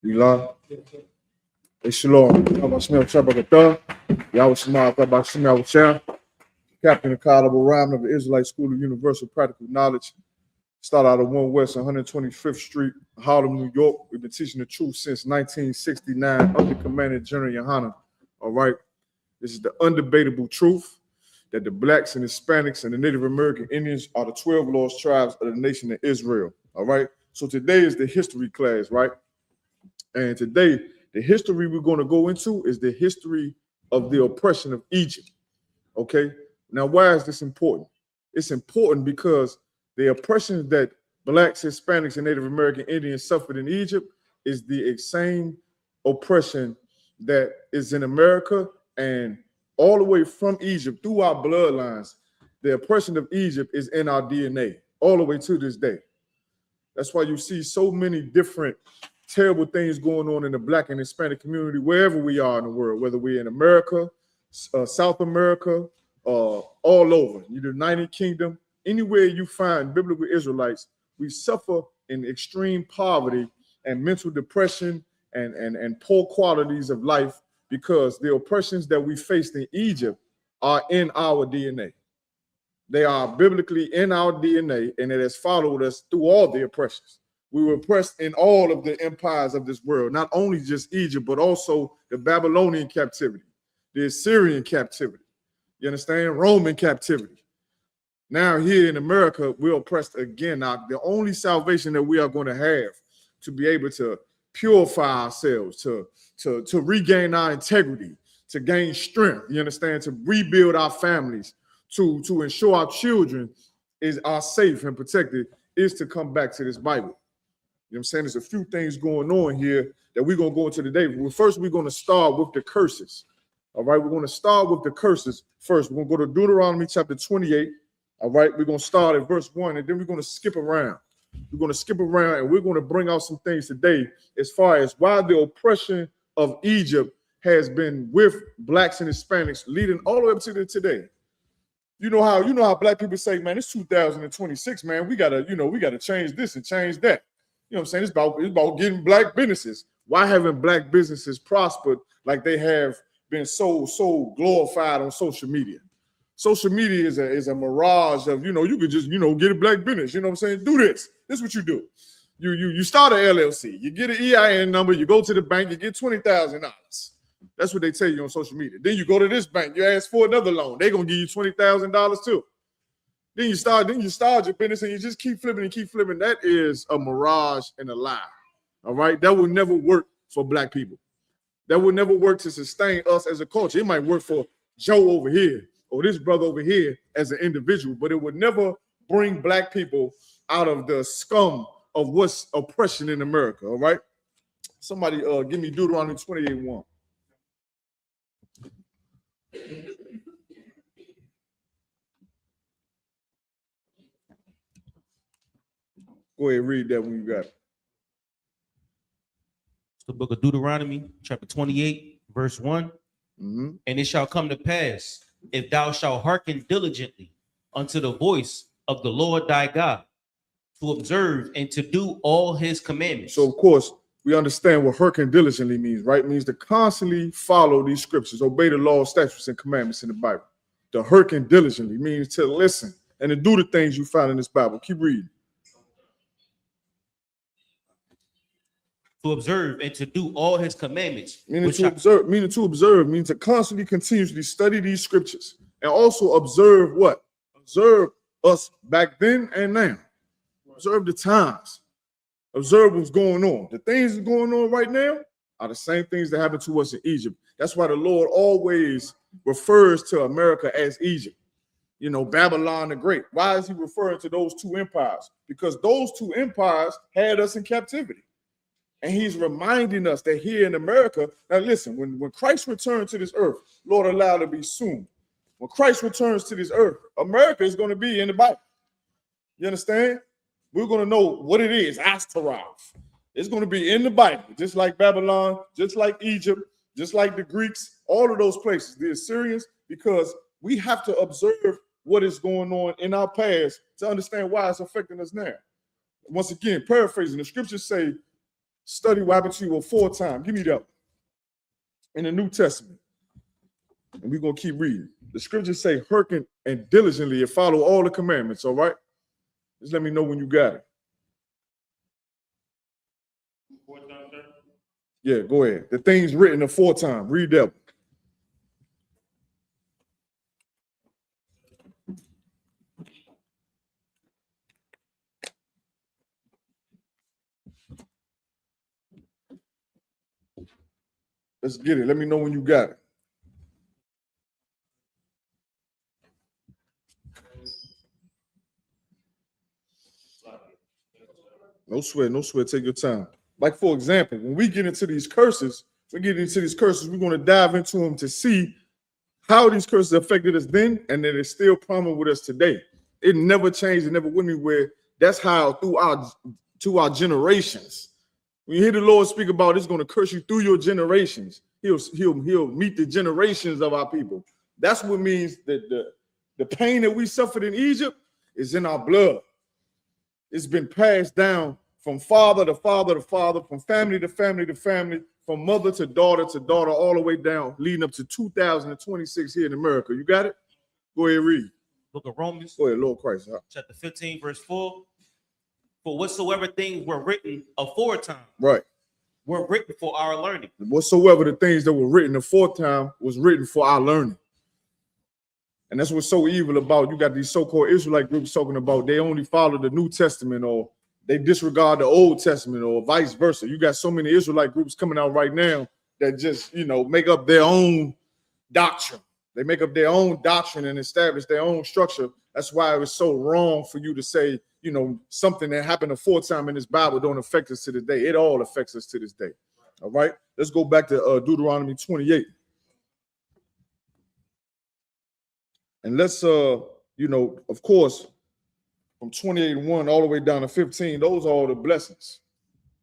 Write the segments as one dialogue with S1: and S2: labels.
S1: Elon. Hey, Shalom. Captain of Caliber Rhyme of the Israelite School of Universal Practical Knowledge. Start out of 1 West 125th Street, Harlem, New York. We've been teaching the truth since 1969 under Commander General YAHANNA. All right. This is the undebatable truth that the blacks and Hispanics and the Native American Indians are the 12 lost tribes of the nation of Israel. All right. So today is the history class, right? And today, the history we're going to go into is the history of the oppression of Egypt. Okay. Now, why is this important? It's important because the oppression that blacks, Hispanics, and Native American Indians suffered in Egypt is the same oppression that is in America, and all the way from Egypt through our bloodlines. The oppression of Egypt is in our DNA all the way to this day. That's why you see so many different terrible things going on in the black and Hispanic community wherever we are in the world, whether we're in America, South America, all over, the United Kingdom, anywhere you find biblical Israelites, we suffer in extreme poverty and mental depression and poor qualities of life because the oppressions that we faced in Egypt are in our DNA. They are biblically in our DNA, and it has followed us through all the oppressions. We were oppressed in all of the empires of this world, not only just Egypt, but also the Babylonian captivity, the Assyrian captivity, you understand? Roman captivity. Now here in America, we're oppressed again. Now, the only salvation that we are going to have to be able to purify ourselves, to regain our integrity, to gain strength, you understand, to rebuild our families, to ensure our children are safe and protected, is to come back to this Bible. You know what I'm saying? There's a few things going on here that we're going to go into today. Well, first, we're going to start with the curses. All right, we're going to start with the curses first. We're going to go to Deuteronomy chapter 28. All right, we're going to start at verse 1, and then we're going to skip around. We're going to skip around, and we're going to bring out some things today as far as why the oppression of Egypt has been with blacks and Hispanics leading all the way up to today. You know how black people say, man, it's 2026, man. We gotta change this and change that. You know what I'm saying? It's about getting black businesses. Why haven't black businesses prospered like they have been so glorified on social media? Social media is a mirage of, you could just, get a black business. You know what I'm saying? Do this. This is what you do. You start an LLC. You get an EIN number. You go to the bank. You get $20,000. That's what they tell you on social media. Then you go to this bank. You ask for another loan. They're going to give you $20,000 too. Then you start your business and you just keep flipping and keep flipping. That is a mirage and a lie. All right? That will never work for black people. That will never work to sustain us as a culture. It might work for Joe over here or this brother over here as an individual, but it would never bring black people out of the scum of what's oppression in America. All right? Somebody give me Deuteronomy 28:1. Go ahead, read that when you got it.
S2: It's the book of Deuteronomy, chapter 28, verse 1.
S1: Mm-hmm.
S2: And it shall come to pass, if thou shalt hearken diligently unto the voice of the Lord thy God, to observe and to do all his commandments.
S1: So, of course, we understand what hearken diligently means, right? It means to constantly follow these scriptures, obey the law, statutes, and commandments in the Bible. To hearken diligently means to listen and to do the things you find in this Bible. Keep reading.
S2: To observe and to do all his commandments.
S1: Meaning to observe means to constantly, continuously study these scriptures and also observe what? Observe us back then and now. Observe the times. Observe what's going on. The things that's going on right now are the same things that happened to us in Egypt. That's why the Lord always refers to America as Egypt. Babylon the Great. Why is he referring to those two empires? Because those two empires had us in captivity. And he's reminding us that here in America, now listen, when Christ returned to this earth, Lord allowed it to be soon. When Christ returns to this earth, America is going to be in the Bible. You understand? We're going to know what it is, Ashtaroth. It's going to be in the Bible, just like Babylon, just like Egypt, just like the Greeks, all of those places, the Assyrians, because we have to observe what is going on in our past to understand why it's affecting us now. once again, paraphrasing, the scriptures say, study what happened to you aforetime. Give me that. In the New Testament. And we're going to keep reading. The scriptures say, hearken and diligently and follow all the commandments, all right? Just let me know when you got it. Yeah, go ahead. The things written aforetime. Read that. Let's get it. Let me know when you got it. No sweat, no sweat. Take your time. Like, for example, when we get into these curses, we're going to dive into them to see how these curses affected us then and that it's still prominent with us today. It never changed. It never went anywhere. That's how to our generations. When you hear the Lord speak about it's going to curse you through your generations, he'll meet the generations of our people. That's what means that the pain that we suffered in Egypt is in our blood. It's been passed down from father to father to father, from family to family to family, from mother to daughter, all the way down, leading up to 2026 here in America. You got it? Go ahead, read.
S2: Book of Romans.
S1: Go ahead, Lord Christ.
S2: Chapter 15, verse 4. For whatsoever things were written aforetime,
S1: right,
S2: were written for our learning.
S1: Whatsoever the things that were written aforetime was written for our learning. And that's what's so evil about, you got these so-called Israelite groups talking about they only follow the New Testament or they disregard the Old Testament or vice versa. You got so many Israelite groups coming out right now that just, make up their own doctrine. They make up their own doctrine and establish their own structure. That's why it was so wrong for you to say, something that happened aforetime in this Bible don't affect us to this day. It all affects us to this day. All right, let's go back to Deuteronomy 28. And let's, of course, from 28:1 all the way down to 15, those are all the blessings.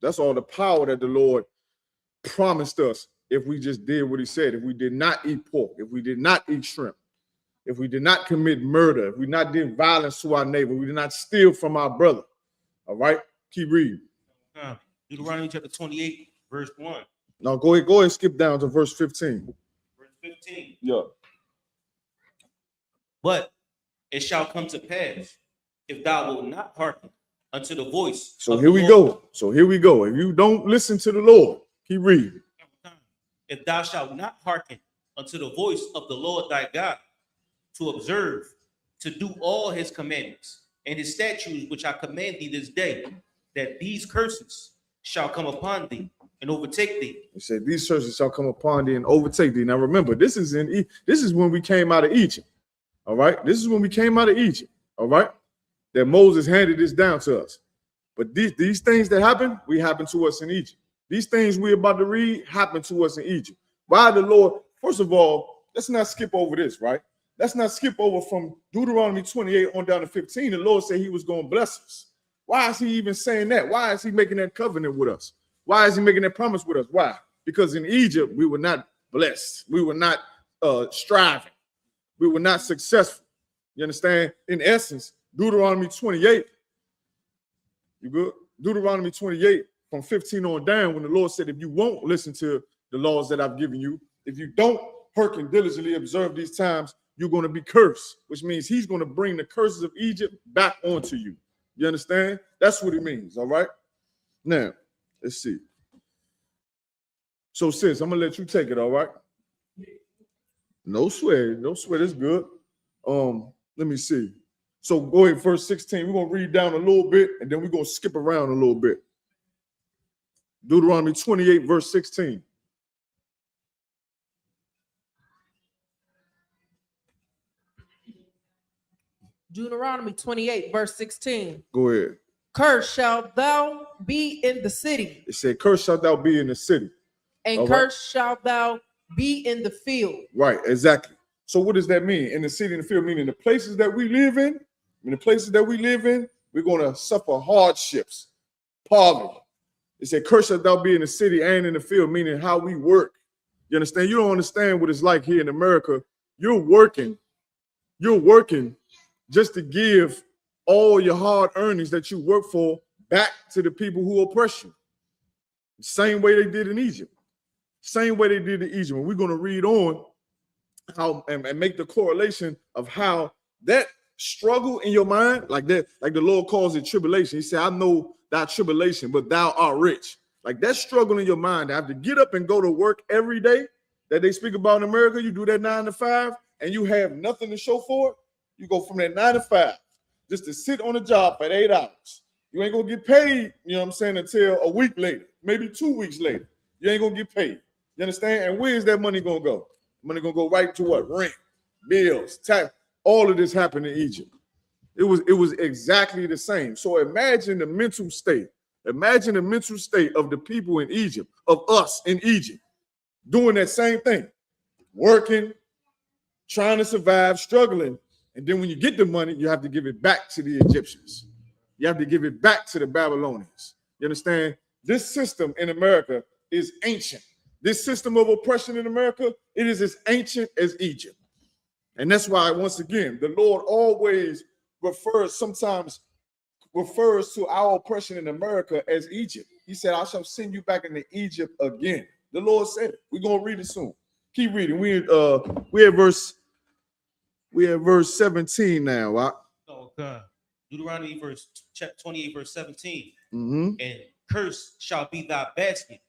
S1: That's all the power that the Lord promised us if we just did what he said. If we did not eat pork, if we did not eat shrimp, if we did not commit murder, if we not did violence to our neighbor, we did not steal from our brother. All right, keep reading.
S2: Deuteronomy chapter 28, verse 1.
S1: Now go ahead, skip down to verse 15.
S2: Verse 15.
S1: Yeah.
S2: But it shall come to pass, if thou wilt not hearken unto the voice.
S1: So here we go. If you don't listen to the Lord, keep reading.
S2: If thou shalt not hearken unto the voice of the Lord thy God, to observe, to do all his commandments and his statutes, which I command thee this day, that these curses shall come upon thee and overtake thee.
S1: He said, these curses shall come upon thee and overtake thee. Now remember, this is when we came out of Egypt. All right, this is when we came out of Egypt. All right, that Moses handed this down to us. But these things that happened to us in Egypt. These things we're about to read happened to us in Egypt. Why the Lord? First of all, let's not skip over this, right? Let's not skip over from Deuteronomy 28 on down to 15. The Lord said he was going to bless us. Why is he even saying that? Why is he making that covenant with us? Why is he making that promise with us? Why? Because in Egypt, we were not blessed. We were not striving. We were not successful. You understand? In essence, Deuteronomy 28, you good? Deuteronomy 28 from 15 on down, when the Lord said, if you won't listen to the laws that I've given you, if you don't hearken diligently observe these times, you're going to be cursed, which means he's going to bring the curses of Egypt back onto you. You understand? That's what it means, all right? Now, let's see. So, sis, I'm going to let you take it, all right? No sweat, it's good. Let me see. So go ahead, verse 16. We're going to read down a little bit, and then we're going to skip around a little bit. Deuteronomy 28, verse 16.
S3: Deuteronomy 28, verse 16.
S1: Go ahead.
S3: Cursed shalt thou be in the city.
S1: It said, cursed shalt thou be in the city.
S3: And
S1: all
S3: cursed shalt thou be in the field.
S1: Right, exactly. So what does that mean? In the city and the field, meaning the places that we live in, we're going to suffer hardships, poverty. It said, cursed shalt thou be in the city and in the field, meaning how we work. You understand? You don't understand what it's like here in America. You're working just to give all your hard earnings that you work for back to the people who oppress you. Same way they did in Egypt. Same way they did in Egypt. And we're going to read on how and make the correlation of how that struggle in your mind, like that, like the Lord calls it tribulation. He said, I know thy tribulation, but thou art rich. Like that struggle in your mind, to have to get up and go to work every day that they speak about in America. You do that 9 to 5 and you have nothing to show for it. You go from that 9 to 5 just to sit on a job for 8 hours. You ain't gonna get paid, you know what I'm saying, until a week later, maybe 2 weeks later. You ain't gonna get paid. You understand? And where is that money gonna go? Money gonna go right to what? Rent, bills, tax. All of this happened in Egypt. It was exactly the same. So imagine the mental state. Imagine the mental state of the people in Egypt, of us in Egypt, doing that same thing, working, trying to survive, struggling. And then when you get the money, you have to give it back to the Egyptians. You have to give it back to the Babylonians. You understand? This system in America is ancient. This system of oppression in America, it is as ancient as Egypt. And that's why, once again, the Lord always sometimes refers to our oppression in America as Egypt. He said, I shall send you back into Egypt again. The Lord said it. We're going to read it soon. Keep reading. We have verse 17 now. Right?
S2: Oh, God. Deuteronomy chapter 28, verse 17.
S1: Mm-hmm.
S2: And cursed shall be thy basket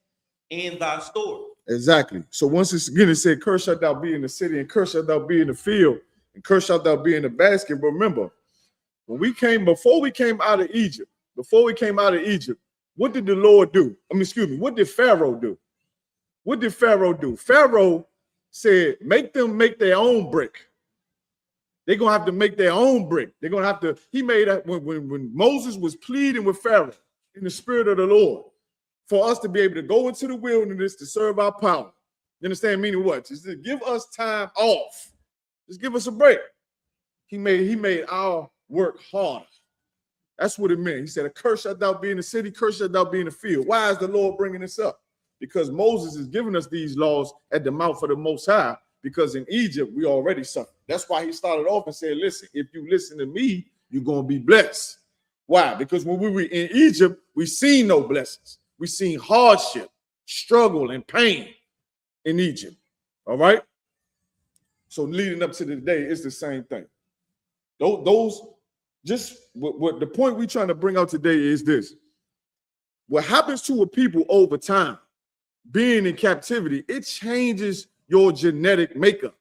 S2: and thy store.
S1: Exactly. So once it said, cursed shalt thou be in the city, and cursed shalt thou be in the field, and cursed shalt thou be in the basket. But remember, before we came out of Egypt, what did the Lord do? What did Pharaoh do? What did Pharaoh do? Pharaoh said, make them make their own brick. They're gonna have to make their own brick. They're gonna have to. He made that when Moses was pleading with Pharaoh in the spirit of the Lord for us to be able to go into the wilderness to serve our power. You understand? Meaning what? Just to give us time off. Just give us a break. He made our work harder. That's what it meant. He said, a curse shalt thou be in the city, curse shalt thou be in the field. Why is the Lord bringing this up? Because Moses is giving us these laws at the mouth of the Most High, because in Egypt, we already suffered. That's why he started off and said, listen, if you listen to me, you're going to be blessed. Why? Because when we were in Egypt, we seen no blessings. We seen hardship, struggle, and pain in Egypt. All right? So leading up to today, it's the same thing. Those what the point we're trying to bring out today is this. What happens to a people over time, being in captivity, it changes your genetic makeup.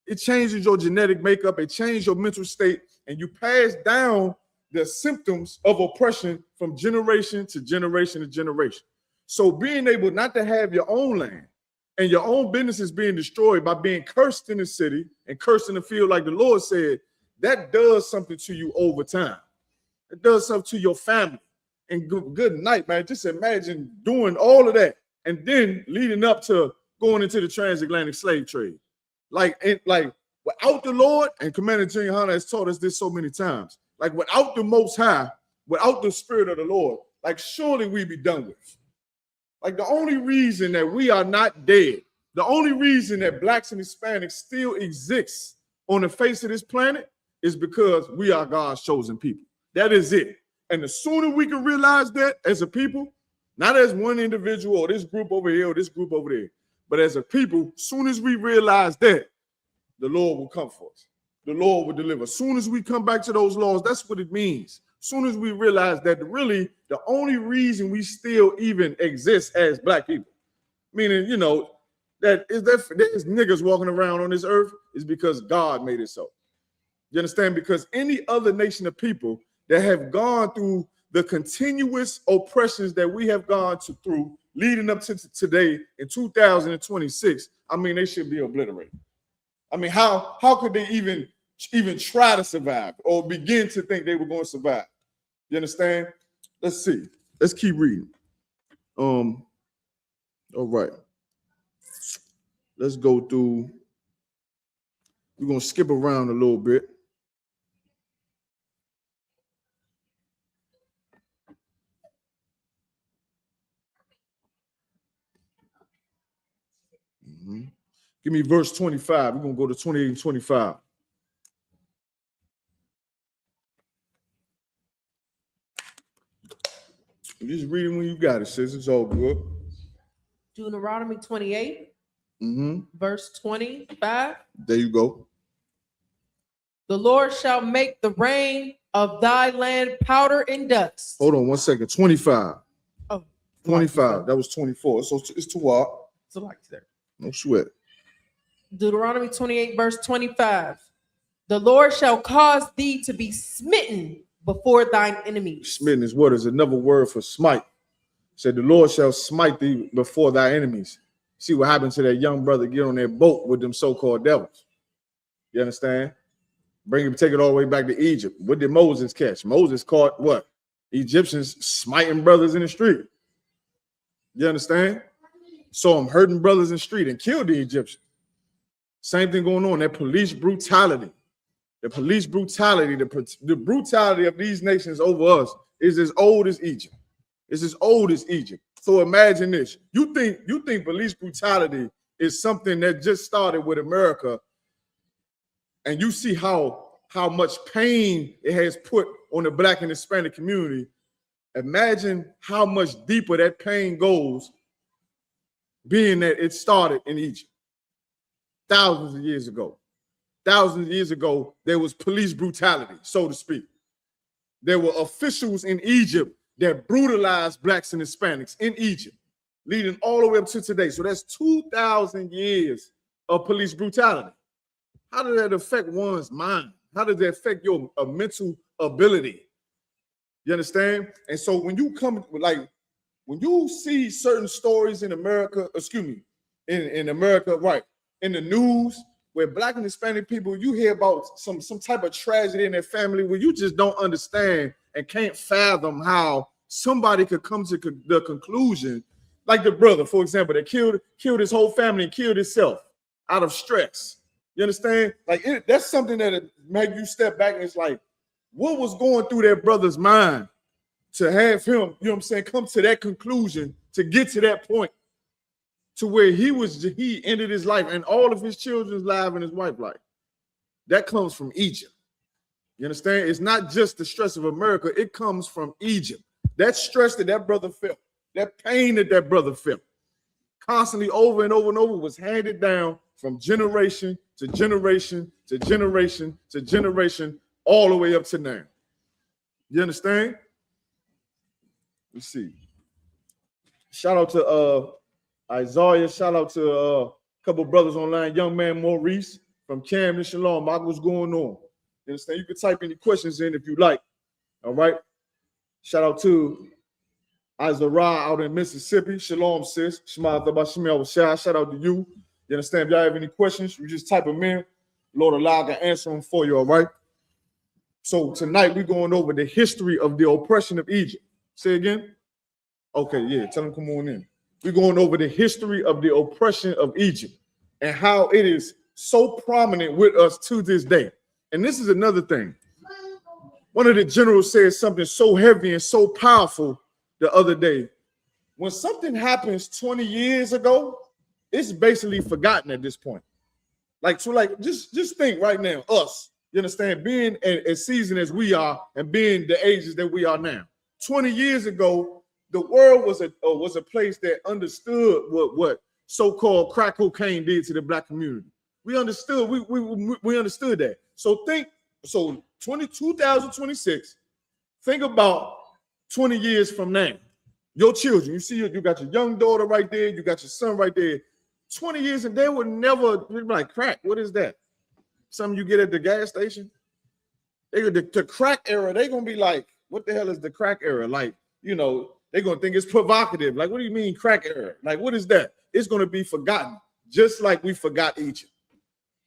S1: It changes your genetic makeup. It changes your mental state, and you pass down the symptoms of oppression from generation to generation to generation. So being able not to have your own land and your own businesses being destroyed by being cursed in the city and cursed in the field, like the Lord said, that does something to you over time. It does something to your family. And good night, man. Just imagine doing all of that and then leading up to going into the transatlantic slave trade. Like without the Lord, and Commander YAHANNA has taught us this so many times, like without the Most High, without the Spirit of the Lord, like surely we'd be done with. Like the only reason that we are not dead, the only reason that blacks and Hispanics still exist on the face of this planet is because we are God's chosen people. That is it. And the sooner we can realize that as a people, not as one individual or this group over here or this group over there, but as a people, soon as we realize that, the Lord will come for us. The Lord will deliver. As soon as we come back to those laws, that's what it means. As soon as we realize that really the only reason we still even exist as black people, meaning, you know, that there's niggas walking around on this earth, is because God made it so. You understand? Because any other nation of people that have gone through the continuous oppressions that we have gone through leading up to today in 2026, I mean, they should be obliterated. I mean, how could they even try to survive or begin to think they were going to survive? You understand? Let's see. Let's keep reading. All right. Let's go through. We're going to skip around a little bit. Give me verse 25. We're going to go to 28 and 25. just read it when you got it, sis. It's all good.
S3: Deuteronomy 28,
S1: Mm-hmm.
S3: verse 25.
S1: There you go.
S3: The Lord shall make the rain of thy land powder and dust.
S1: Hold on 1 second. 25.
S3: Oh,
S1: 25. That was 24. So it's too hard.
S3: so like there.
S1: No sweat.
S3: Deuteronomy 28, verse 25. The Lord shall cause thee to be smitten before thine enemies.
S1: Smitten is what? Is another word for smite. Said the Lord shall smite thee before thy enemies. See what happened to that young brother get on that boat with them so-called devils. You understand? Bring him, take it all the way back to Egypt. What did Moses catch? Moses caught what? Egyptians smiting brothers in the street. You understand? Saw them hurting brothers in the street and killed the Egyptians. Same thing going on. That police brutality. The police brutality, the brutality of these nations over us is as old as Egypt. It's as old as Egypt. So imagine this. You think police brutality is something that just started with America, and you see how much pain it has put on the Black and Hispanic community. Imagine how much deeper that pain goes, being that it started in Egypt thousands of years ago. Thousands of years ago, there was police brutality, so to speak. There were officials in Egypt that brutalized Blacks and Hispanics in Egypt, leading all the way up to today. So that's 2,000 years of police brutality. How does that affect one's mind? How does that affect your mental ability? You understand? And so when you come, like, when you see certain stories in America, in America, right, in the news, where Black and Hispanic people, you hear about some type of tragedy in their family where you just don't understand and can't fathom how somebody could come to the conclusion, like the brother, for example, that killed his whole family and killed himself out of stress. You understand? Like that's something that make you step back and it's like, what was going through that brother's mind to have him, you know what I'm saying, come to that conclusion, to get to that point, to where he ended his life and all of his children's life and his wife's life. That comes from Egypt. You understand? It's not just the stress of America. It comes from Egypt. That stress that brother felt, that pain that brother felt, constantly over and over and over was handed down from generation to generation to generation to generation, all the way up to now. You understand? Let's see. Shout out to Isaiah, shout out to a couple brothers online, young man Maurice from Camden, Shalom. What's going on? You understand? You can type any questions in if you like. All right. Shout out to Azara out in Mississippi. Shalom, sis. Shout out to you. You understand? If y'all have any questions, you just type them in. Lord Allah can answer them for you, all right? So tonight we're going over the history of the oppression of Egypt. Say again? Okay, yeah, tell them come on in. We're going over the history of the oppression of Egypt and how it is so prominent with us to this day. And this is another thing. One of the generals said something so heavy and so powerful the other day. When something happens 20 years ago, it's basically forgotten at this point. Just think right now, us, you understand, being as seasoned as we are and being the ages that we are now. 20 years ago, the world was a place that understood what so-called crack cocaine did to the Black community. We understood, we understood that. So 2026, think about 20 years from now. Your children, you see, you got your young daughter right there, you got your son right there. 20 years and they would never be like, crack, what is that? Something you get at the gas station? The crack era, they're gonna be like, what the hell is the crack era? Like, you know, they're gonna think it's provocative. Like, what do you mean crack era? Like, what is that? It's gonna be forgotten, just like we forgot Egypt.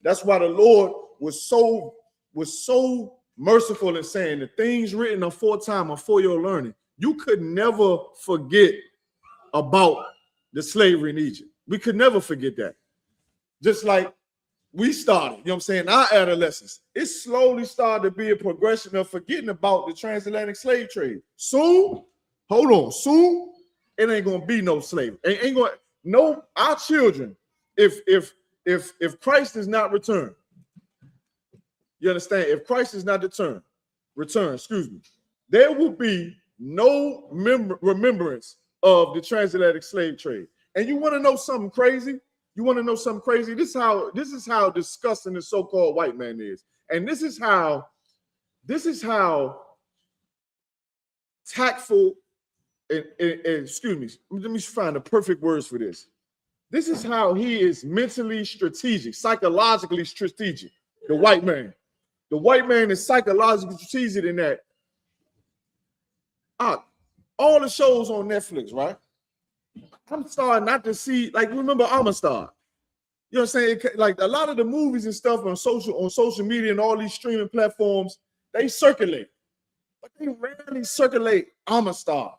S1: That's why the Lord was so merciful in saying the things written aforetime are for your learning. You could never forget about the slavery in Egypt. We could never forget that. Just like we started, you know what I'm saying, our adolescence. It slowly started to be a progression of forgetting about the transatlantic slave trade. Soon, hold on, soon, it ain't gonna be no slavery. Our children, if Christ is not returned, you understand, if Christ is not returned, there will be no remembrance of the transatlantic slave trade. And you want to know something crazy? You want to know something crazy? This is how disgusting the so-called white man is. And this is how tactful and excuse me, let me find the perfect words for this. This is how he is mentally strategic, psychologically strategic. The white man. The white man is psychologically strategic in that. All the shows on Netflix, right? I'm starting not to see, like, remember Amistad. You know what I'm saying? Like a lot of the movies and stuff on social media and all these streaming platforms, they circulate. But they rarely circulate Amistad.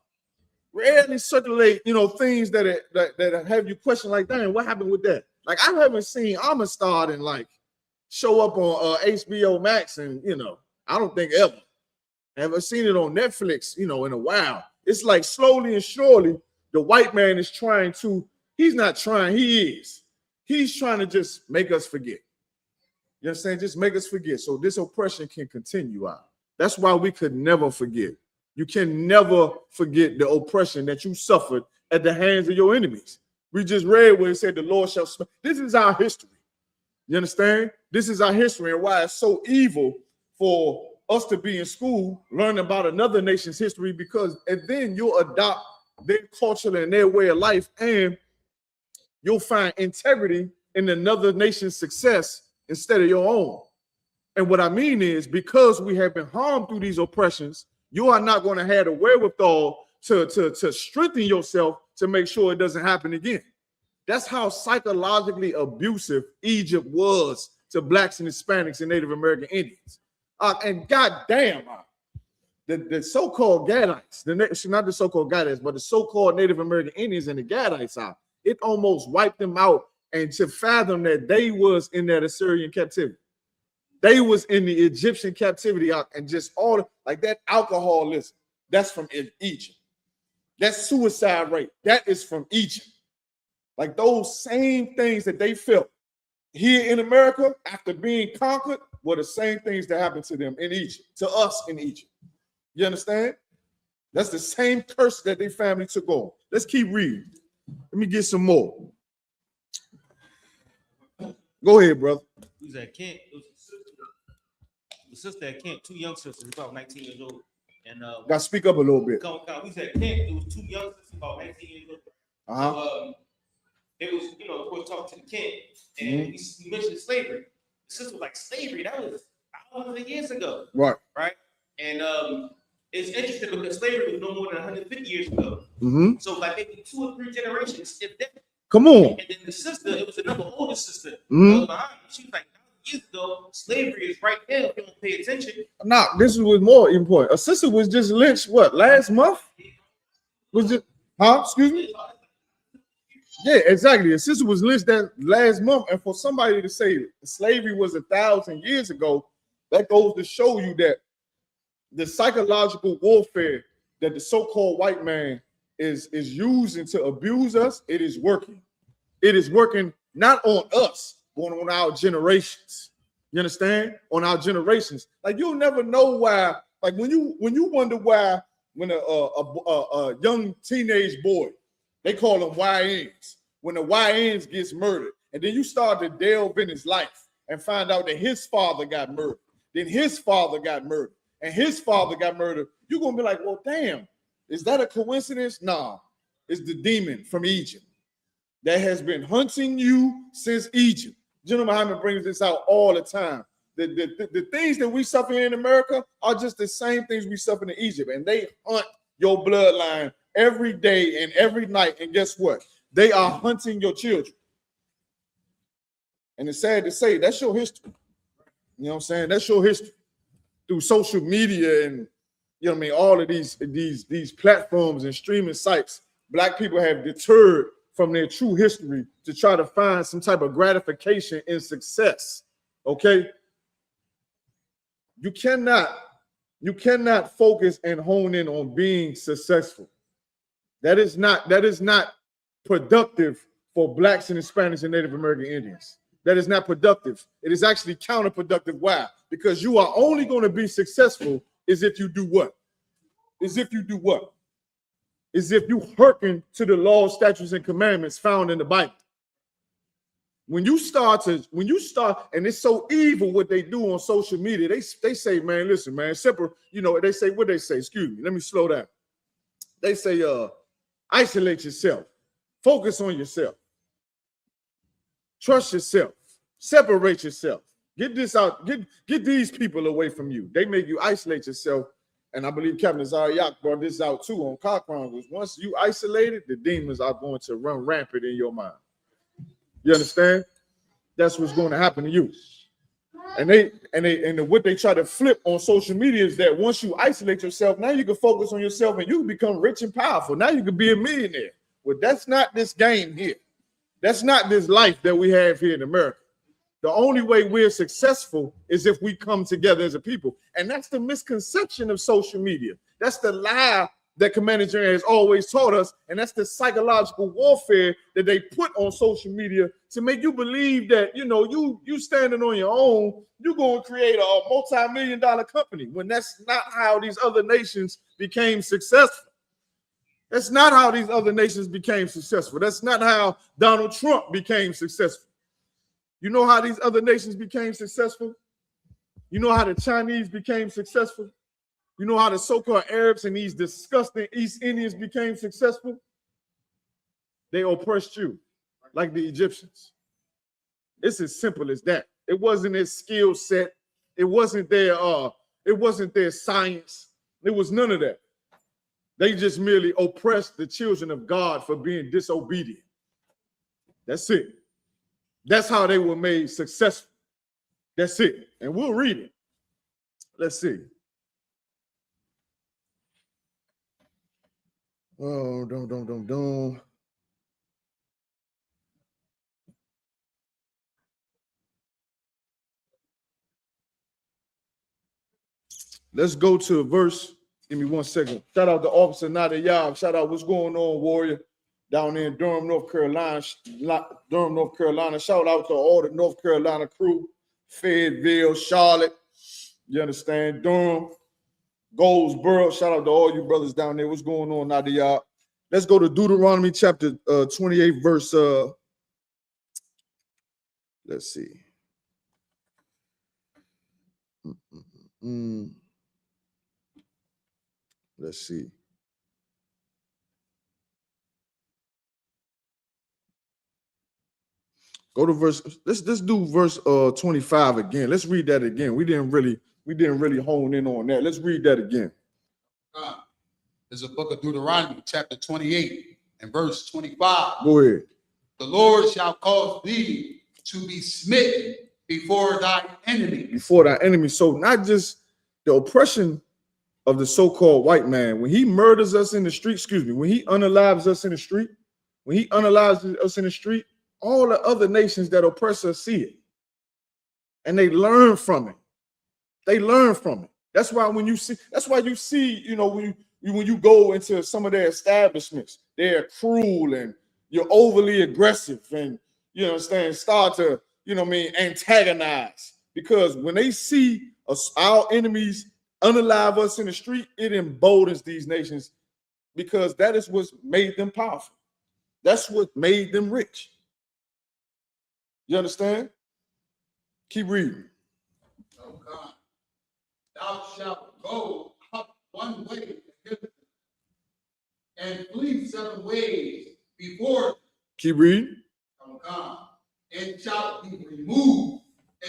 S1: Rarely circulate, things that have you question like, dang, what happened with that? Like, I haven't seen Amistad and like show up on HBO Max and, I don't think ever. I haven't seen it on Netflix, in a while. It's like slowly and surely, the white man is trying to, he's not trying, he is. He's trying to just make us forget. You understand? Just make us forget. So this oppression can continue out. That's why we could never forget. You can never forget the oppression that you suffered at the hands of your enemies. We just read where it said the Lord shall smite. This is our history. You understand? This is our history and why it's so evil for us to be in school, learning about another nation's history, and then you'll adopt their culture and their way of life, and you'll find integrity in another nation's success instead of your own. And what I mean is, because we have been harmed through these oppressions, you are not going to have the wherewithal to strengthen yourself to make sure it doesn't happen again. That's how psychologically abusive Egypt was to blacks and Hispanics and Native American Indians. And goddamn, the so-called Gadites, not the so-called Gadites, but the so-called Native American Indians and the Gadites, it almost wiped them out. And to fathom that they was in that Assyrian captivity, they was in the Egyptian captivity, and just all like that alcoholism, that's from Egypt. That suicide rate, that is from Egypt. Like those same things that they felt here in America after being conquered were the same things that happened to them in Egypt, to us in Egypt. You understand? That's the same curse that their family took on. Let's keep reading. Let me get some more. Go ahead, brother.
S2: Who's at Kent? It was a sister at Kent, two young sisters, about 19 years old. And
S1: got to speak up a little bit.
S2: We was at Kent. It was two young sisters, about 19 years old. So, it was, of course, talking to the Kent, and we mentioned slavery. The sister was like, slavery, that was thousands of years ago. Right. And it's interesting because slavery was no more than 150 years ago. So like maybe 2 or 3 generations, if that.
S1: Come on.
S2: And then the sister, it was another older sister. She was like, years ago, slavery is right there if you don't pay attention.
S1: Nah, this was more important. A sister was just lynched, last month? Was it, excuse me? Yeah, exactly. A sister was lynched that last month, and for somebody to say slavery was 1,000 years ago, that goes to show you that the psychological warfare that the so-called white man is using to abuse us, it is working. It is working not on us, but on our generations. You understand? On our generations. Like, you'll never know why. Like, when you wonder why, when a young teenage boy, they call them YNs, when the YNs gets murdered, and then you start to delve in his life and find out that his father got murdered, then his father got murdered, and his father got murdered, you're gonna be like, well, damn, is that a coincidence? Nah, it's the demon from Egypt that has been hunting you since Egypt. General Muhammad brings this out all the time. The things that we suffer in America are just the same things we suffer in Egypt, and they hunt your bloodline every day and every night. And guess what? They are hunting your children. And it's sad to say, that's your history. You know what I'm saying? That's your history. Through social media and, you know what I mean, all of these platforms and streaming sites, Black people have deterred from their true history to try to find some type of gratification in success. Okay? You cannot focus and hone in on being successful. That is not productive for Blacks and Hispanics and Native American Indians. That is not productive. It is actually counterproductive. Why? Because you are only going to be successful is if you do what? is if you do what? Is if you hearken to the laws, statutes, and commandments found in the Bible. When you start, and it's so evil what they do on social media. They say, man, listen, man, separate, they say, what they say, excuse me, let me slow down. They say, isolate yourself, focus on yourself, trust yourself, separate yourself, get this out, get these people away from you. They make you isolate yourself. And I believe Captain Zariak brought this out too on Car Chronicles. Once you isolated, the demons are going to run rampant in your mind. You understand? That's what's going to happen to you. And what they try to flip on social media is that once you isolate yourself, now you can focus on yourself and you can become rich and powerful. Now you can be a millionaire. Well, that's not this game here. That's not this life that we have here in America. The only way we're successful is if we come together as a people. And that's the misconception of social media. That's the lie that Commander General has always taught us. And that's the psychological warfare that they put on social media to make you believe that, you standing on your own, you're going to create a multi-million-dollar company, when that's not how these other nations became successful. That's not how these other nations became successful. That's not how Donald Trump became successful. You know how these other nations became successful? You know how the Chinese became successful? You know how the so-called Arabs and these disgusting East Indians became successful? They oppressed you like the Egyptians. It's as simple as that. It wasn't their skill set. It wasn't their science. It was none of that. They just merely oppressed the children of God for being disobedient. That's it. That's how they were made successful. That's it. And we'll read it. Let's see. Oh, don't. Let's go to a verse. Give me 1 second. Shout out to Officer Nadia. Shout out, what's going on, warrior? Down there in Durham, North Carolina. Shout out to all the North Carolina crew, Fayetteville, Charlotte. You understand? Durham, Goldsboro. Shout out to all you brothers down there. What's going on, Nadia? Let's go to Deuteronomy chapter 28, verse. Let's see. Let's see. Go to verse. Let's do verse 25 again. Let's read that again. We didn't really hone in on that. Let's read that again.
S4: There's a book of Deuteronomy, chapter 28 and verse 25.
S1: Go ahead.
S4: The Lord shall cause thee to be smitten before thy enemy.
S1: Before thy enemy. So not just the oppression of the so-called white man. When he murders us in the street, when he unalives us in the street, all the other nations that oppress us see it. And they learn from it. That's why you see, when you go into some of their establishments, they're cruel and you're overly aggressive and start to, antagonize. Because when they see us, our enemies unalive us in the street, it emboldens these nations, because that is what made them powerful. That's what made them rich. You understand? Keep reading.
S4: Oh God. Thou shalt go up one way and flee 7 ways before.
S1: Keep reading.
S4: Oh God. And shalt be removed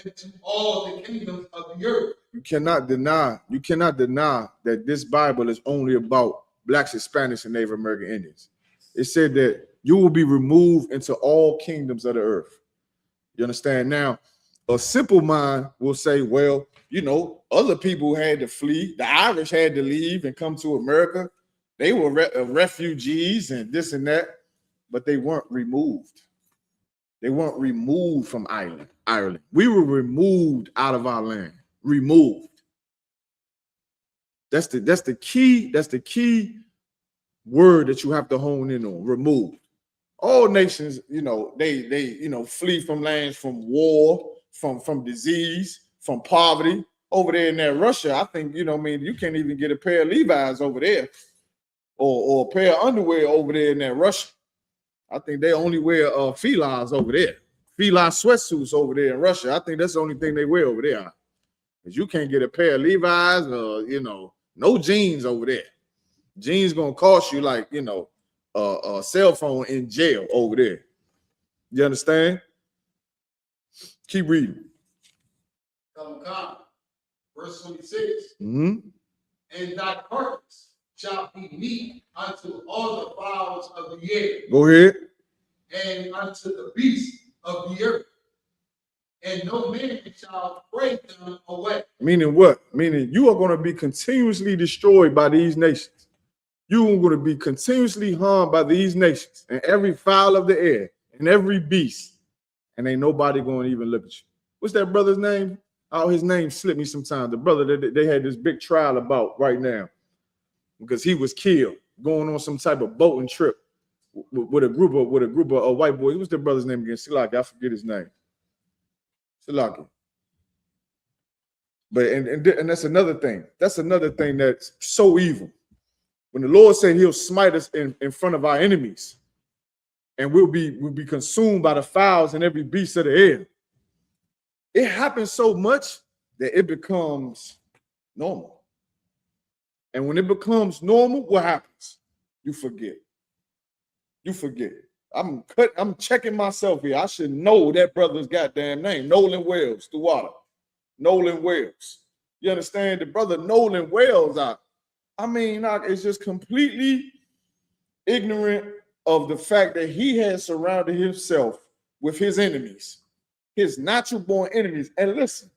S4: into all the kingdoms of the earth.
S1: You cannot deny that this Bible is only about Blacks, Hispanics, and Native American Indians. It said that you will be removed into all kingdoms of the earth. You understand? Now, a simple mind will say, well, other people had to flee. The Irish had to leave and come to America. They were refugees and this and that, but they weren't removed. They weren't removed from Ireland. We were removed out of our land. Removed. That's the key word that you have to hone in on. Removed. All nations, they flee from lands, from war, from disease, from poverty, over there in that Russia, I think, you know, I mean, you can't even get a pair of Levi's over there or a pair of underwear over there in that Russia. I think they only wear felines over there. Feline sweatsuits over there in Russia. I think that's the only thing they wear over there. Because you can't get a pair of Levi's or, you know, no jeans over there. Jeans gonna cost you like, you know, a cell phone in jail over there. You understand? Keep reading.
S4: Verse 26.
S1: Mm-hmm.
S4: And thy carcass shall be meat unto all the fowls of the air.
S1: Go ahead.
S4: And unto the beasts of the earth. And no man shall break them away.
S1: Meaning what? Meaning you are going to be continuously destroyed by these nations. You are going to be continuously harmed by these nations and every fowl of the air and every beast. And ain't nobody going to even look at you. What's that brother's name? Oh, his name slipped me sometimes. The brother that they had this big trial about right now because he was killed going on some type of boating trip with a group of white boys. What's the brother's name again? Silaki. I forget his name. Silaki. But and that's another thing. That's another thing that's so evil. When the Lord said he'll smite us in front of our enemies, and we'll be consumed by the fowls and every beast of the air. It happens so much that it becomes normal. And when it becomes normal, what happens? You forget. You forget. I'm checking myself here. I should know that brother's goddamn name. Nolan Wells, the water. Nolan Wells. You understand? The brother Nolan Wells, I mean, it's just completely ignorant of the fact that he has surrounded himself with his enemies, his natural born enemies. And listen,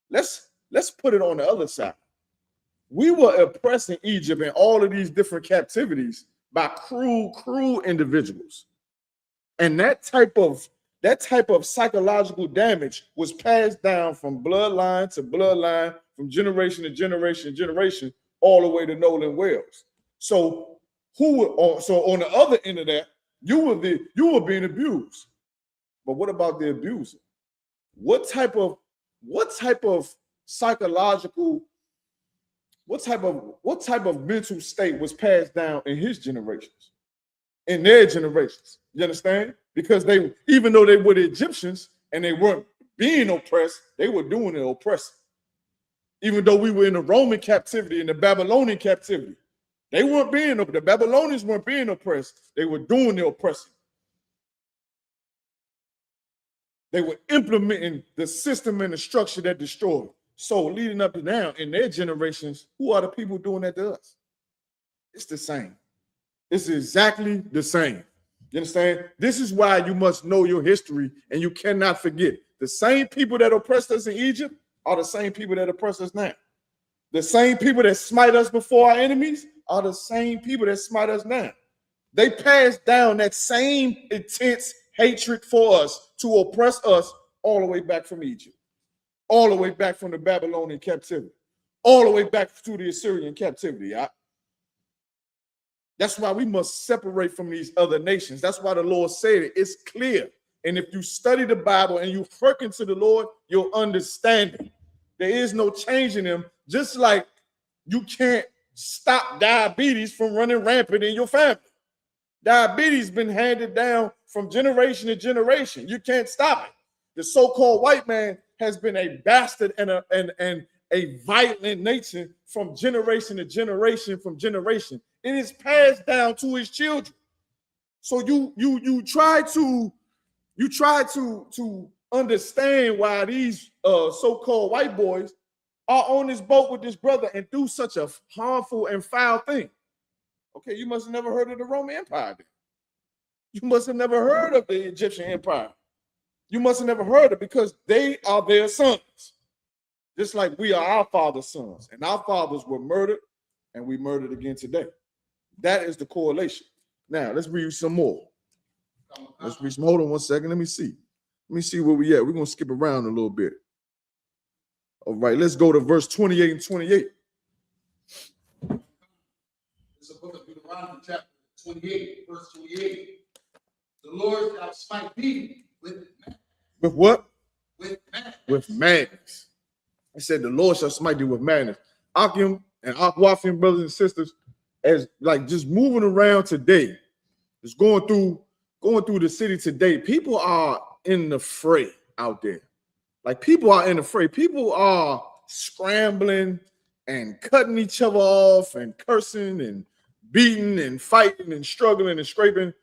S1: let's put it on the other side. We were oppressing Egypt in all of these different captivities by cruel individuals. And that type of psychological damage was passed down from bloodline to bloodline, from generation to generation, all the way to Nolan Wells. So on the other end of that, you were being abused. But what about the abuser? What type of psychological, what type of mental state was passed down in his generations, in their generations? You understand? Because even though they were the Egyptians and they weren't being oppressed, they were doing the oppressing. Even though we were in the Roman captivity, in the Babylonian captivity, the Babylonians weren't being oppressed. They were doing the oppressing. They were implementing the system and the structure that destroyed. So leading up to now, in their generations, who are the people doing that to us? It's the same. It's exactly the same. You understand? This is why you must know your history and you cannot forget. The same people that oppressed us in Egypt are the same people that oppress us now. The same people that smite us before our enemies are the same people that smite us now. They passed down that same intense hatred for us to oppress us all the way back from Egypt, all the way back from the Babylonian captivity, all the way back to the Assyrian captivity. That's why we must separate from these other nations. That's why the Lord said it. It's clear. And if you study the Bible and you hearken to the Lord, you'll understand it. There is no changing them, just like you can't stop diabetes from running rampant in your family. Diabetes been handed down from generation to generation. You can't stop it. The so-called white man has been a bastard and a violent nature from generation to generation, from generation. It is passed down to his children. So you try to understand why these so-called white boys are on this boat with this brother and do such a harmful and foul thing. Okay, you must have never heard of the Roman Empire then. You must have never heard of the Egyptian Empire. You must have never heard of it because they are their sons. Just like we are our father's sons. And our fathers were murdered and we murdered again today. That is the correlation. Now, let's read some more. Let's read some. Hold on one second. Let me see. Let me see where we at. We're going to skip around a little bit. All right, let's go to verse 28 and 28.
S4: It's a book of Deuteronomy, chapter 28, verse 28. The Lord shall smite thee with madness.
S1: With what?
S4: With madness.
S1: With madness. It said, the Lord shall smite thee with madness. Akim and Akwafim, brothers and sisters, as like just moving around today, just going through the city today, people are in the fray out there. Like people are in the fray. People are scrambling and cutting each other off and cursing and beating and fighting and struggling and scraping.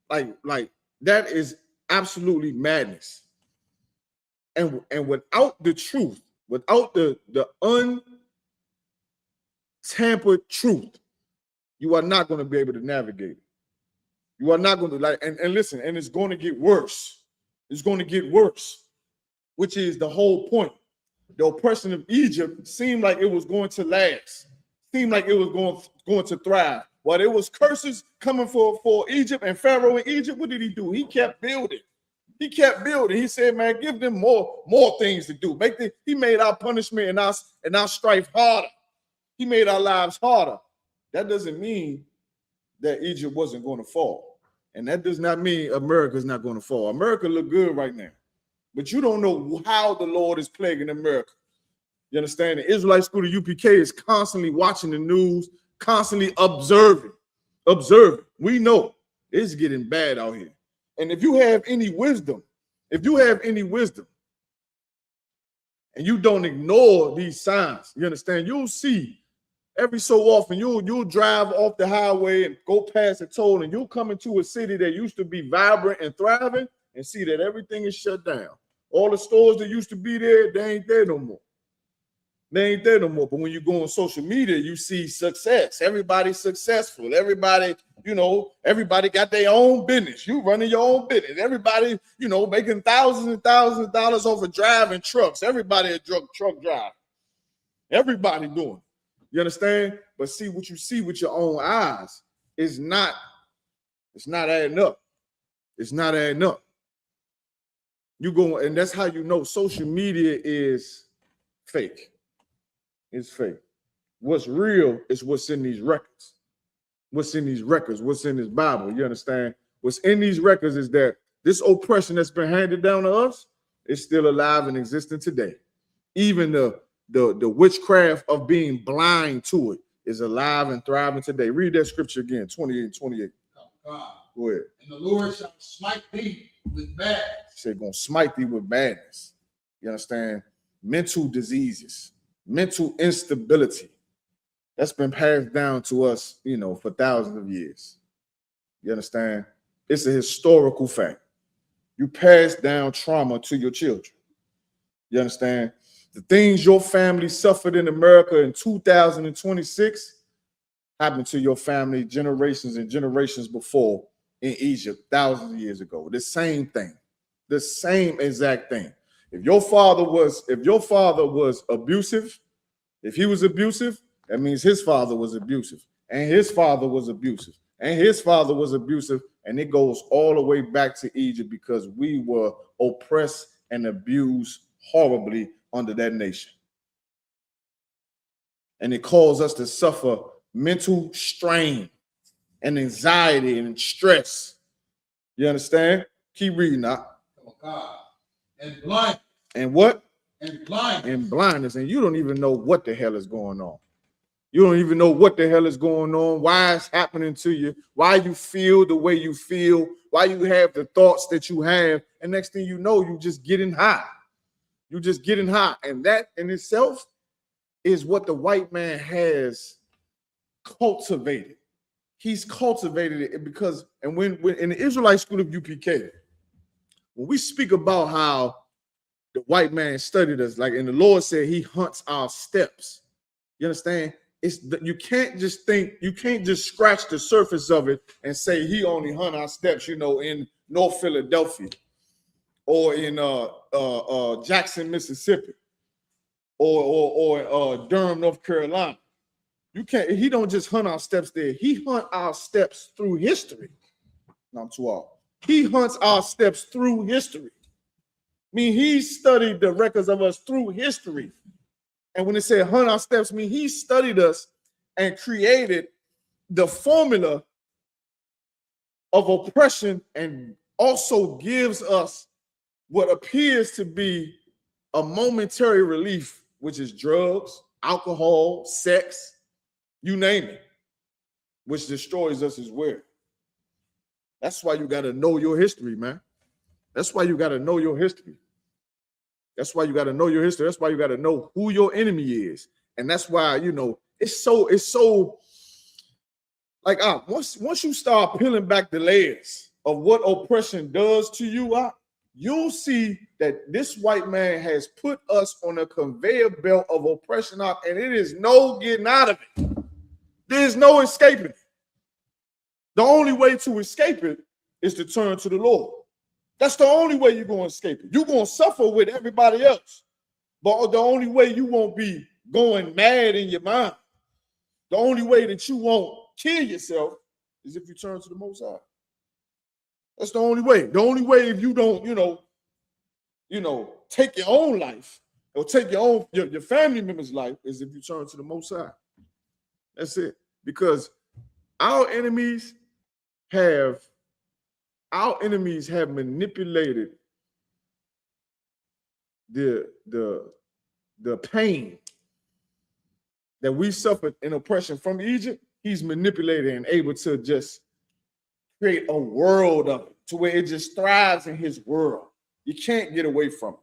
S1: Like that is absolutely madness. And without the truth, without the untampered truth, you are not going to be able to navigate it. You are not going to like, and listen, and it's going to get worse. It's going to get worse, which is the whole point. The oppression of Egypt seemed like it was going to last, seemed like it was going to thrive. While there was curses coming for Egypt and Pharaoh in Egypt, what did he do? He kept building. He kept building. He said, man, give them more things to do. He made our punishment and our strife harder. He made our lives harder. That doesn't mean that Egypt wasn't going to fall. And that does not mean America's not going to fall. America look good right now. But you don't know how the Lord is plaguing America. You understand? The Israelite school of UPK is constantly watching the news, constantly observing. We know it's getting bad out here. And if you have any wisdom, and you don't ignore these signs, you understand? You'll see every so often, you'll drive off the highway and go past a toll, and you'll come into a city that used to be vibrant and thriving and see that everything is shut down. All the stores that used to be there, they ain't there no more. But when you go on social media, you see success. Everybody's successful. Everybody got their own business. You running your own business. Everybody, making thousands and thousands of dollars off of driving trucks. Everybody a truck driver. Everybody doing it. You understand? But see, what you see with your own eyes is not adding up. It's not adding up. You go, and that's how you know social media is fake. It's fake. What's real is what's in these records. What's in these records? What's in this Bible? You understand? What's in these records is that this oppression that's been handed down to us is still alive and existing today. Even the witchcraft of being blind to it is alive and thriving today. Read that scripture again, 28 and 28.
S4: God.
S1: Go ahead.
S4: And the Lord shall smite thee with madness.
S1: He said, gonna smite thee with madness. You understand? Mental diseases, mental instability. That's been passed down to us, for thousands of years. You understand? It's a historical fact. You pass down trauma to your children. You understand? The things your family suffered in America in 2026 happened to your family generations and generations before in Egypt thousands of years ago. The same thing, the same exact thing. If your father was abusive, if he was abusive, that means his father was abusive, and his father was abusive, and his father was abusive, and it goes all the way back to Egypt because we were oppressed and abused horribly under that nation. And it caused us to suffer mental strain and anxiety and stress. You understand? Keep reading now.
S4: Oh God. And blind.
S1: And what?
S4: And blind.
S1: And blindness. And you don't even know what the hell is going on. You don't even know what the hell is going on, why it's happening to you, why you feel the way you feel, why you have the thoughts that you have. And next thing you know, you just getting high. You're just getting high. And that in itself is what the white man has cultivated. He's cultivated it because, and when in the Israelite school of UPK, when we speak about how the white man studied us, like, and the Lord said he hunts our steps. You understand? You can't just scratch the surface of it and say he only hunt our steps, in North Philadelphia or in Jackson, Mississippi, or Durham, North Carolina. He don't just hunt our steps there. He hunt our steps through history. No, I'm too old. He hunts our steps through history. I mean, he studied the records of us through history. And when it said hunt our steps, he studied us and created the formula of oppression and also gives us what appears to be a momentary relief, which is drugs, alcohol, sex, you name it, which destroys us as well. That's why you got to know your history, man. That's why you got to know your history. That's why you got to know your history. That's why you got to know who your enemy is. And that's why, you know, it's so like once you start peeling back the layers of what oppression does to you, you'll see that this white man has put us on a conveyor belt of oppression, and it is no getting out of it. There's no escaping it. The only way to escape it is to turn to the Lord. That's the only way you're going to escape it. You're going to suffer with everybody else, but the only way you won't be going mad in your mind, the only way that you won't kill yourself is if you turn to the Most High. That's the only way. The only way if you don't, take your own life or take your family member's life is if you turn to the Most High. That's it. Because our enemies have manipulated the pain that we suffered in oppression from Egypt. He's manipulated and able to just create a world of it to where it just thrives in his world. You can't get away from it.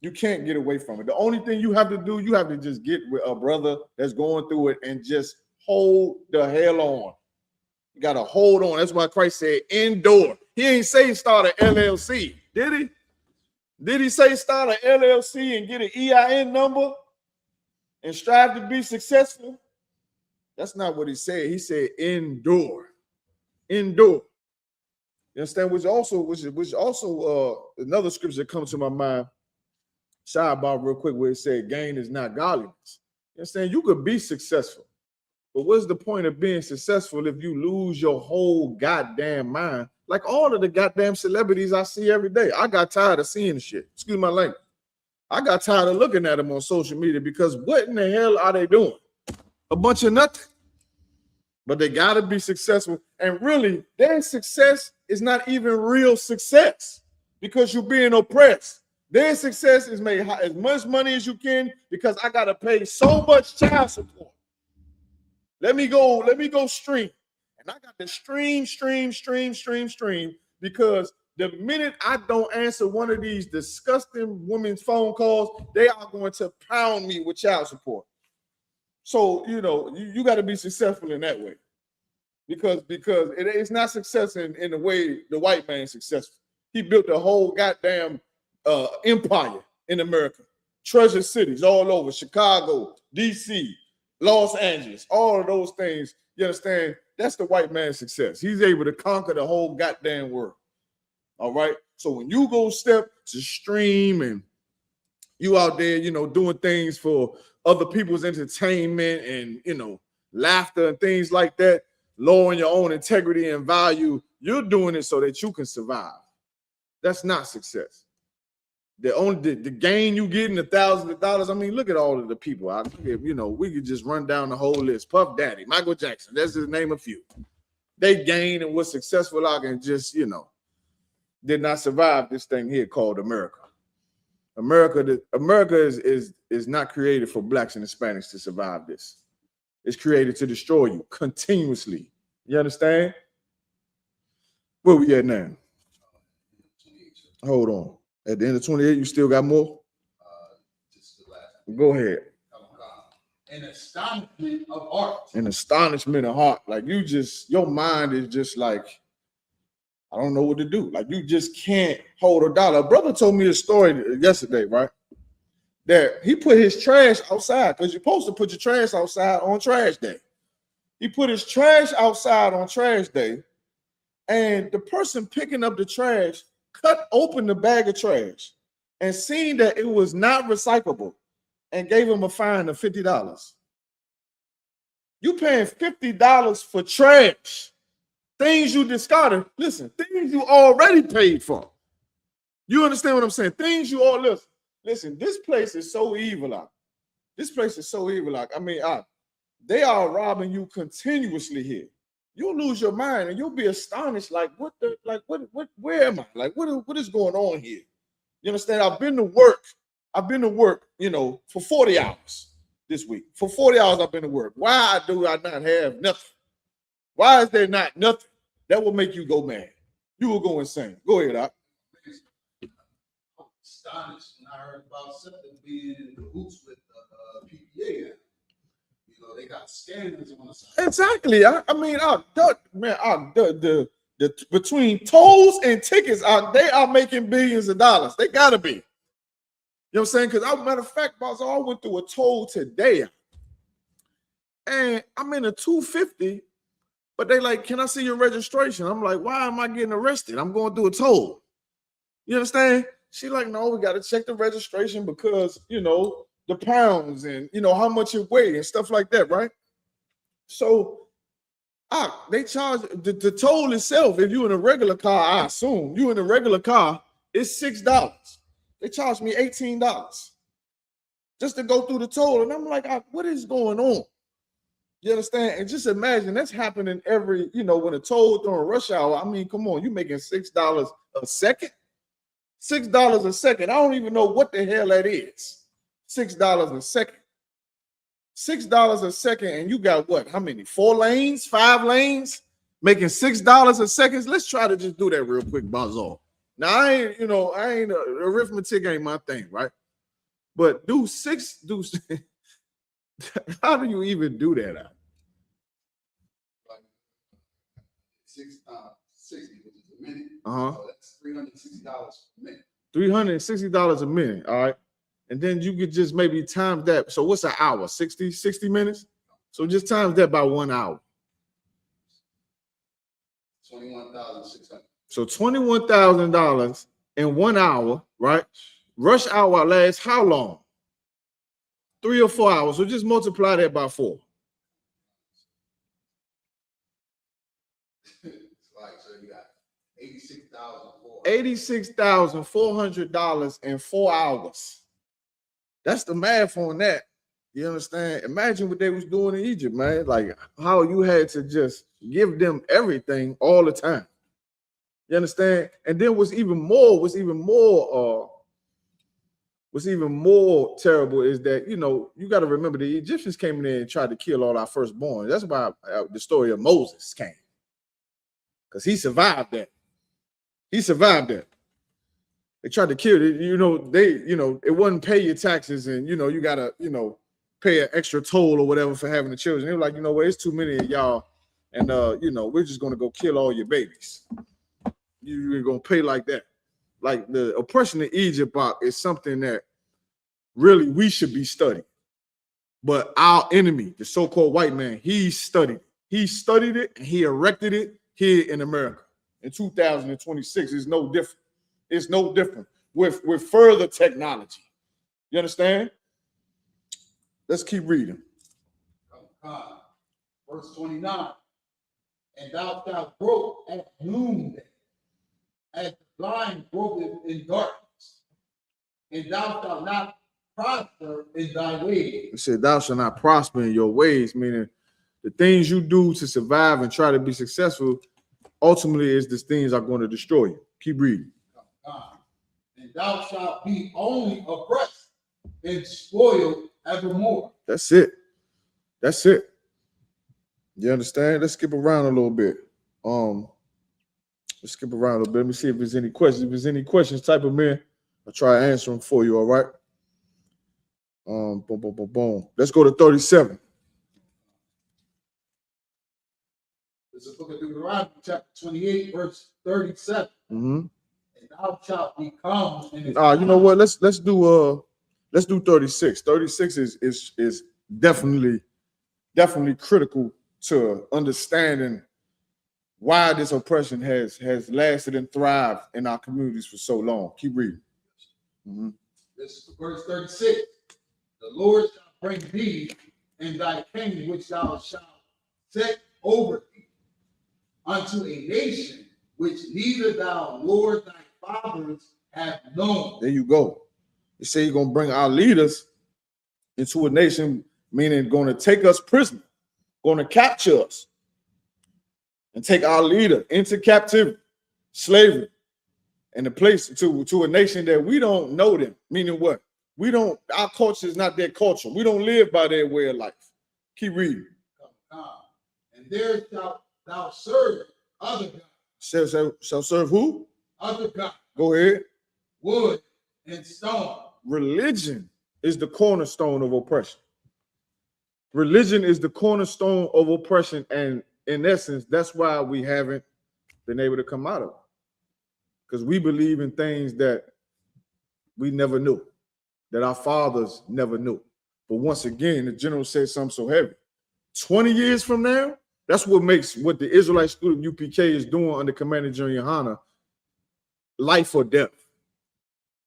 S1: You can't get away from it. The only thing you have to do, you have to just get with a brother that's going through it and just hold the hell on. You got to hold on. That's why Christ said endure. He ain't say start an LLC, did he? Did he say start an LLC and get an EIN number and strive to be successful? That's not what he said. He said endure. Endure. You understand? Which also another scripture that comes to my mind, sidebar real quick, where it said gain is not godliness. You understand? You could be successful, but what's the point of being successful if you lose your whole goddamn mind? Like all of the goddamn celebrities I see every day. I got tired of seeing the shit. Excuse my language. I got tired of looking at them on social media because what in the hell are they doing? A bunch of nothing. But they got to be successful. And really, their success is not even real success because you're being oppressed. Their success is make as much money as you can because I got to pay so much child support. Let me go stream. And I got to stream because the minute I don't answer one of these disgusting women's phone calls, they are going to pound me with child support. So, you got to be successful in that way because it's not success in the way the white man's successful. He built a whole goddamn empire in America, treasure cities all over, Chicago, DC, Los Angeles, all of those things. You understand? That's the white man's success. He's able to conquer the whole goddamn world. All right. So when you go step to stream and you out there, doing things for other people's entertainment and, laughter and things like that, lowering your own integrity and value, you're doing it so that you can survive. That's not success. The gain you get in the thousands of dollars. I mean, look at all of the people out here. We could just run down the whole list. Puff Daddy, Michael Jackson. That's just name a few. They gained and was successful out and just, did not survive this thing here called America. America is not created for blacks and Hispanics to survive this. It's created to destroy you continuously. You understand? Where we at now? Hold on. At the end of 28, you still got more?
S4: Just the last.
S1: Go ahead.
S4: An astonishment of heart.
S1: An astonishment of heart. Like your mind is just like, I don't know what to do. Like you just can't hold a dollar. A brother told me a story yesterday, right? That he put his trash outside because you're supposed to put your trash outside on trash day. He put his trash outside on trash day, and the person picking up the trash cut open the bag of trash and seen that it was not recyclable and gave him a fine of $50. You paying $50 for trash. Things you discarded. Listen, things you already paid for. You understand what I'm saying? Things you all listen, this place is so evil out. This place is so evil out. I mean, they are robbing you continuously here. You'll lose your mind and you'll be astonished, like, where am I? Like, what is going on here? You understand? I've been to work I've been to work, for 40 hours this week. For 40 hours, I've been to work. Why do I not have nothing? Why is there not nothing that will make you go mad? You will go insane. Go ahead, Doc.
S4: I'm astonished when I heard about something being in cahoots with PPA. They got scanners on the side.
S1: Exactly. Between tolls and tickets, they are making billions of dollars. They gotta be. You know what I'm saying? Because, matter of fact, boss, I went through a toll today, and I'm in a 250, but they like, can I see your registration? I'm like, why am I getting arrested? I'm going through a toll. You understand? She like, no, we got to check the registration because, the pounds and, how much it weighs and stuff like that, right? So they charge the toll itself. If you're in a regular car, I assume you in a regular car, it's $6. They charged me $18 just to go through the toll. And I'm like, what is going on? You understand? And just imagine that's happening every, when a toll during rush hour. I mean, come on, you making $6 a second? $6 a second. I don't even know what the hell that is. $6 a second. $6 a second, and you got what? How many? 4 lanes, 5 lanes, making $6 a second. Let's try to just do that real quick, Bazaar. Now arithmetic ain't my thing, right? But how do you even do that?
S4: Like 60, which is a minute. So that's $360 a minute.
S1: $360 a minute. All right. And then you could just maybe times that. So what's an hour? 60 minutes? So just times that by 1 hour.
S4: 21,600.
S1: So $21,000 in 1 hour, right? Rush hour lasts how long? 3 or 4 hours. So just multiply that by 4.
S4: So you got
S1: $86,400 in 4 hours. That's the math on that. You understand? Imagine what they was doing in Egypt, man. Like how you had to just give them everything all the time. You understand? And then what's even more terrible is that, you got to remember the Egyptians came in there and tried to kill all our firstborn. That's why the story of Moses came. Because he survived that. They tried to kill it. It wasn't pay your taxes and, you got to, pay an extra toll or whatever for having the children. They were like, it's too many of y'all. And, we're just going to go kill all your babies. You're going to pay like that. Like the oppression in Egypt is something that really we should be studying. But our enemy, the so-called white man, he studied it. He studied it and he erected it here in America. In 2026, it's no different. It's no different with further technology. You understand? Let's keep reading.
S4: Verse 29. And thou shalt grope at noonday, as the blind gropeth in darkness, and thou shalt not prosper in thy ways.
S1: It said, thou shalt not prosper in your ways, meaning the things you do to survive and try to be successful, ultimately is the things are going to destroy you. Keep reading.
S4: And thou shalt be only oppressed and spoiled evermore.
S1: That's it. You understand? Let's skip around a little bit. Let's skip around a little bit. Let me see if there's any questions. If there's any questions, type them in. I'll try to answer them for you, all right? Boom. Let's go to 37.
S4: This is the book of Deuteronomy, chapter 28, verse 37. And thou shalt become.
S1: You know what? Let's do 36. 36 is definitely critical to understanding why this oppression has lasted and thrived in our communities for so long. Keep reading.
S4: This is verse 36. The Lord shall bring thee and thy king, which thou shalt set over thee, unto a nation which neither thou nor thy fathers have known.
S1: There you go. You say you're going to bring our leaders into a nation, meaning going to take us prisoner, going to capture us, and take our leader into captivity, slavery, and the place to a nation that we don't know them. Meaning what? Our culture is not their culture. We don't live by their way of life. Keep reading.
S4: And there shalt thou serve other gods.
S1: Shall serve who?
S4: Other gods.
S1: Go ahead.
S4: Wood and stone.
S1: Religion is the cornerstone of oppression. Religion is the cornerstone of oppression. And in essence, that's why we haven't been able to come out of it. Because we believe in things that we never knew, that our fathers never knew. But once again, the general said something so heavy. 20 years from now, that's what makes what the Israelite school of UPK is doing under Commander General YAHANNA life or death.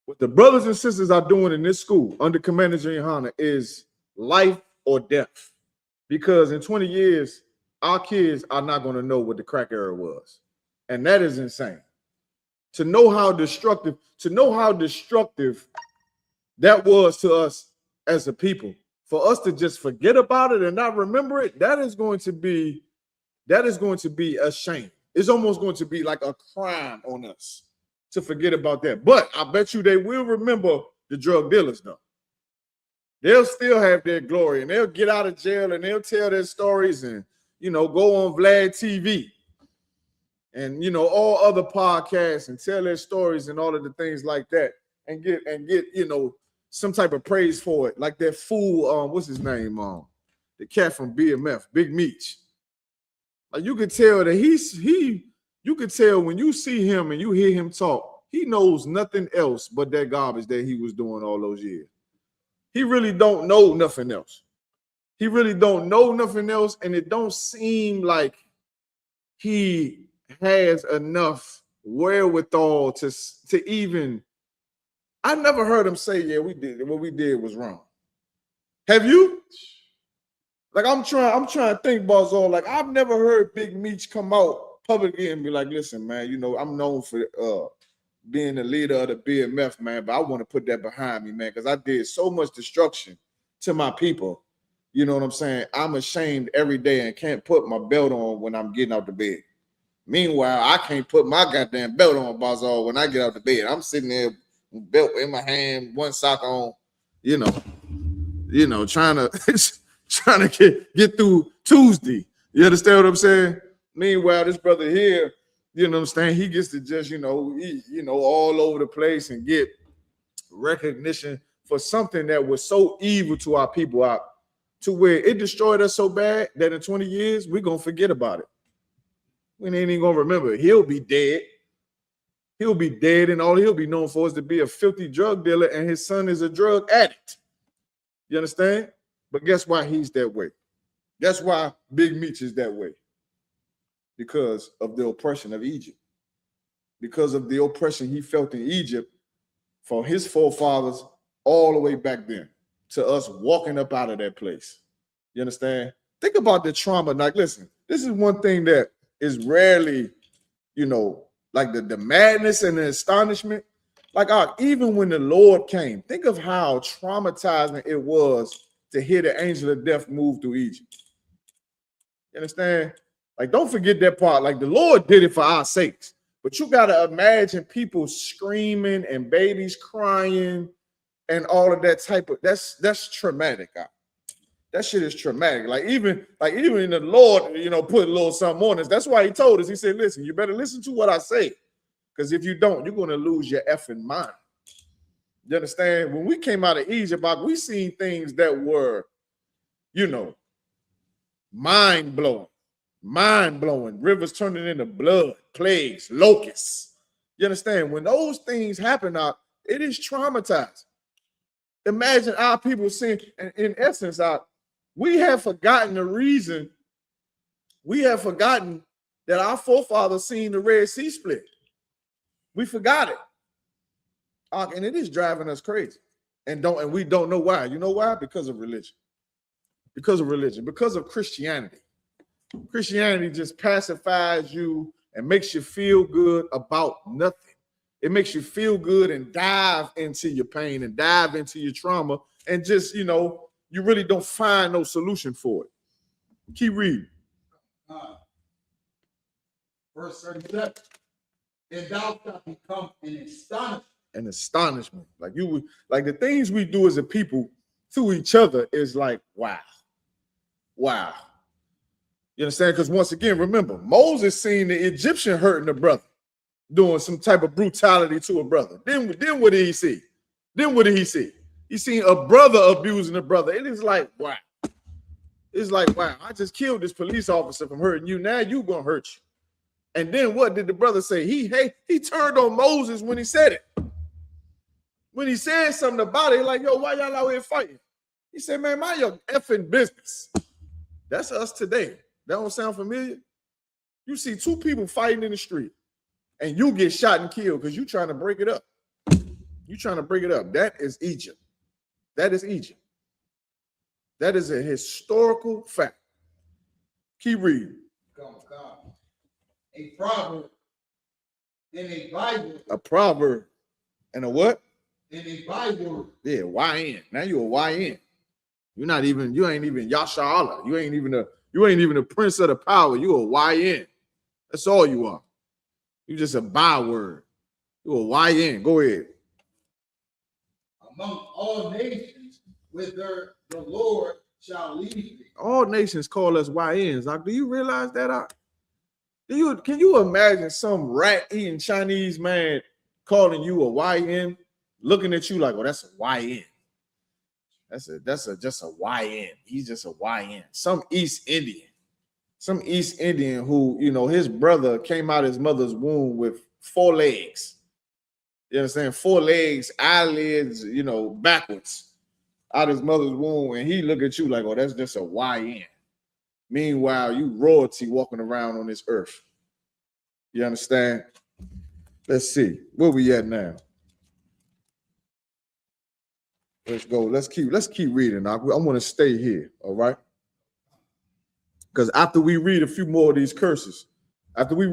S1: What the brothers and sisters are doing in this school under Commander General YAHANNA is life or death. Because in 20 years, our kids are not going to know what the crack era was. And that is insane. To know how destructive that was to us as a people. For us to just forget about it and not remember it, that is going to be a shame. It's almost going to be like a crime on us to forget about that. But I bet you they will remember the drug dealers, though. They'll still have their glory, and they'll get out of jail, and they'll tell their stories and, go on Vlad TV and, all other podcasts and tell their stories and all of the things like that and get some type of praise for it. Like that fool, what's his name? The cat from BMF, Big Meech. Like you could tell that you could tell when you see him and you hear him talk, he knows nothing else but that garbage that he was doing all those years. He really don't know nothing else. He really don't know nothing else, and it don't seem like he has enough wherewithal to even. I never heard him say, "Yeah, what we did was wrong." Have you? Like I'm trying to think, Barzal. Like I've never heard Big Meech come out publicly and be like, "Listen, man, I'm known for being the leader of the BMF, man, but I want to put that behind me, man, because I did so much destruction to my people. You know what I'm saying? I'm ashamed every day and can't put my belt on when I'm getting out the bed. Meanwhile, I can't put my goddamn belt on, Barzal, when I get out the bed. I'm sitting there, belt in my hand, one sock on, trying to get through Tuesday. You understand what I'm saying? Meanwhile, this brother here, you know what I'm saying? He gets to just, all over the place and get recognition for something that was so evil to our people out to where it destroyed us so bad that in 20 years, we're going to forget about it. We ain't even going to remember it. He'll be dead. He'll be dead, and all he'll be known for is to be a filthy drug dealer, and his son is a drug addict. You understand? But guess why he's that way? That's why Big Meech is that way. Because of the oppression of Egypt. Because of the oppression he felt in Egypt for his forefathers all the way back then to us walking up out of that place. You understand? Think about the trauma. Like, listen, this is one thing that is rarely, like the madness and the astonishment. Like, even when the Lord came, think of how traumatizing it was to hear the angel of death move through Egypt. You understand? Like, don't forget that part. Like, the Lord did it for our sakes. But you got to imagine people screaming and babies crying and all of that type of, that's traumatic. That shit is traumatic. Like even the Lord, put a little something on us. That's why he told us. He said, listen, you better listen to what I say. Because if you don't, you're going to lose your effing mind. You understand? When we came out of Egypt, we seen things that were, mind-blowing. Mind-blowing. Rivers turning into blood, plagues, locusts. You understand? When those things happen out, it is traumatizing. Imagine our people seeing, and in essence, we have forgotten the reason. We have forgotten that our forefathers seen the Red Sea split. We forgot it. And it is driving us crazy. And we don't know why. You know why? Because of religion. Because of religion. Because of Christianity. Christianity just pacifies you and makes you feel good about nothing. It makes you feel good and dive into your pain and dive into your trauma and just, you really don't find no solution for it. Keep reading.
S4: Verse 37. And thou shalt become an astonishment
S1: and astonishment. Like like the things we do as a people to each other is like, wow. Wow. You understand? Because once again, remember, Moses seen the Egyptian hurting a brother, doing some type of brutality to a brother. Then what did he see? Then what did he see? He seen a brother abusing a brother. It is like, wow. It's like, wow, I just killed this police officer from hurting you. Now you gonna hurt you. And then what did the brother say? He turned on Moses when he said it. When he said something about it, like, yo, why y'all out here fighting? He said, man, mind your effing business. That's us today. That don't sound familiar? You see two people fighting in the street and you get shot and killed because you trying to break it up. You trying to break it up. That is Egypt. That is Egypt. That is a historical fact. Keep reading.
S4: Come. A proverb in a Bible.
S1: A proverb and a what?
S4: In a Bible.
S1: Yeah, YN. Now you a YN. You ain't even Yasha. You ain't even a prince of the power. You a YN. That's all you are. You just a byword. You a YN. Go ahead.
S4: Among all nations, whither the Lord shall lead thee.
S1: All nations call us YNs. Like, do you realize that? Can you imagine some rat-eating Chinese man calling you a YN, looking at you like, oh, that's a YN. That's just a YN. He's just a YN. Some East Indian who, his brother came out of his mother's womb with 4 legs. You understand? 4 legs, eyelids, backwards out of his mother's womb. And he look at you like, oh, that's just a YN. Meanwhile, you royalty walking around on this earth. You understand? Let's see. Where we at now? Let's go. Let's keep reading. I want to stay here, all right? Because after we read a few more of these curses, and we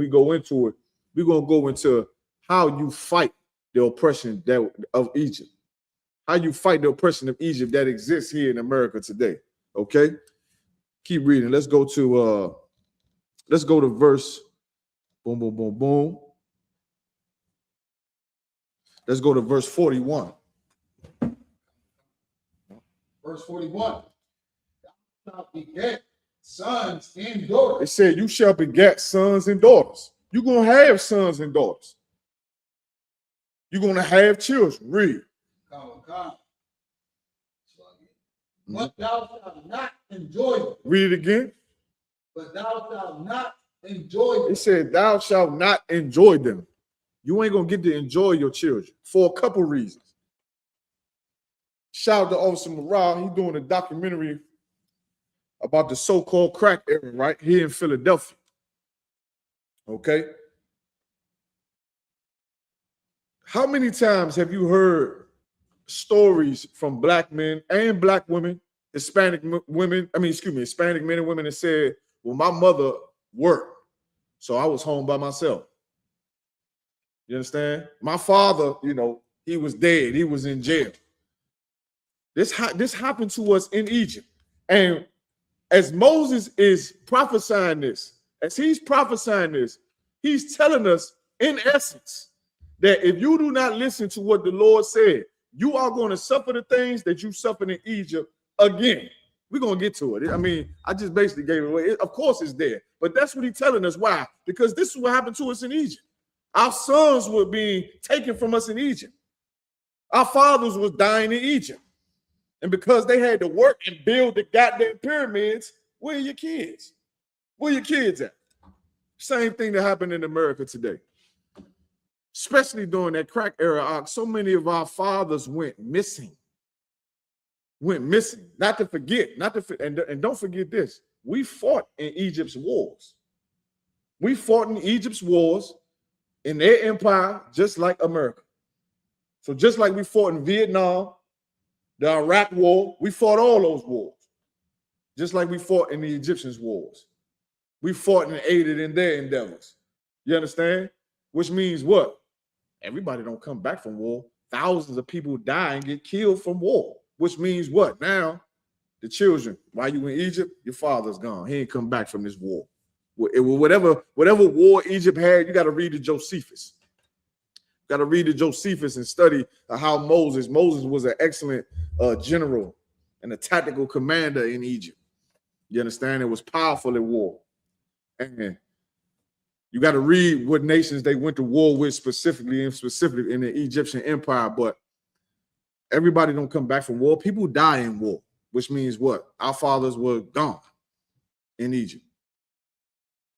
S1: go into it, we're going to go into how you fight the oppression of Egypt. How you fight the oppression of Egypt that exists here in America today. Okay? Keep reading. Let's go to verse. Boom, boom, boom, boom. Let's go to verse 41.
S4: Verse 41. Thou shalt beget sons and daughters.
S1: It said, you shall beget sons and daughters. You're going to have sons and daughters. You're going to have children. Read.
S4: Come. But thou shalt not enjoy them.
S1: Read it again.
S4: But thou shalt not enjoy them.
S1: It said, thou shalt not enjoy them. You ain't going to get to enjoy your children for a couple reasons. Shout out to Officer Morale. He's doing a documentary about the so-called crack era, right here in Philadelphia. Okay. How many times have you heard stories from black men and black women, Hispanic men and women that said, well, my mother worked, so I was home by myself. You understand? My father, he was dead. He was in jail. This happened to us in Egypt. And as Moses is prophesying this, he's telling us in essence that if you do not listen to what the Lord said, you are going to suffer the things that you suffered in Egypt again. We're going to get to it. I mean, I just basically gave it away. Of course it's there. But that's what he's telling us. Why? Because this is what happened to us in Egypt. Our sons were being taken from us in Egypt. Our fathers was dying in Egypt. And because they had to work and build the goddamn pyramids, where are your kids? Where are your kids at? Same thing that happened in America today. Especially during that crack era, so many of our fathers went missing. Not to forget, and don't forget this. We fought in Egypt's wars. We fought in Egypt's wars in their empire, just like America. So just like we fought in Vietnam, the Iraq war, we fought all those wars. Just like we fought in the Egyptians' wars. We fought and aided in their endeavors. You understand? Which means what? Everybody don't come back from war. Thousands of people die and get killed from war. Which means what? Now, the children, while you in Egypt, your father's gone. He ain't come back from this war. Whatever war Egypt had, you got to read the Josephus. Got to read the Josephus and study how Moses was an excellent general and a tactical commander in Egypt. You understand? It was powerful in war. And you got to read what nations they went to war with specifically in the Egyptian empire. But everybody don't come back from war. People die in war, which means what? Our fathers were gone in Egypt,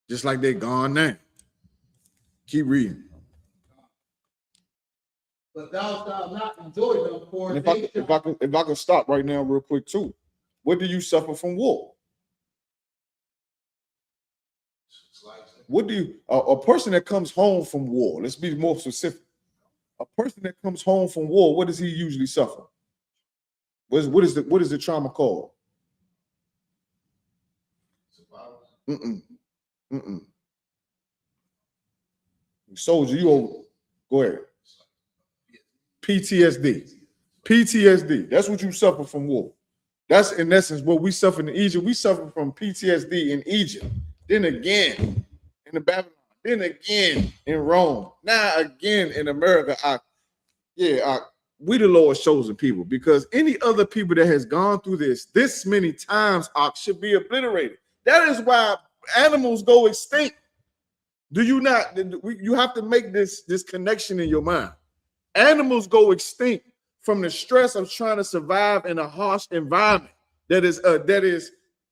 S1: just like they're gone now. Keep reading.
S4: But thou shalt not enjoy them, for
S1: And
S4: they
S1: if I could stop right now real quick too, what do you suffer from war? What do you a person that comes home from war? Let's be more specific. A person that comes home from war, what does he usually suffer? What is the trauma called? Soldier, you over. Go ahead. PTSD. PTSD. That's what you suffer from war. That's in essence what we suffer in Egypt. We suffer from PTSD in Egypt. Then again in the Babylon. Then again in Rome. Now again in America. We the Lord's chosen people, because any other people that has gone through this many times should be obliterated. That is why animals go extinct. Do you not? You have to make this connection in your mind. Animals go extinct from the stress of trying to survive in a harsh environment that is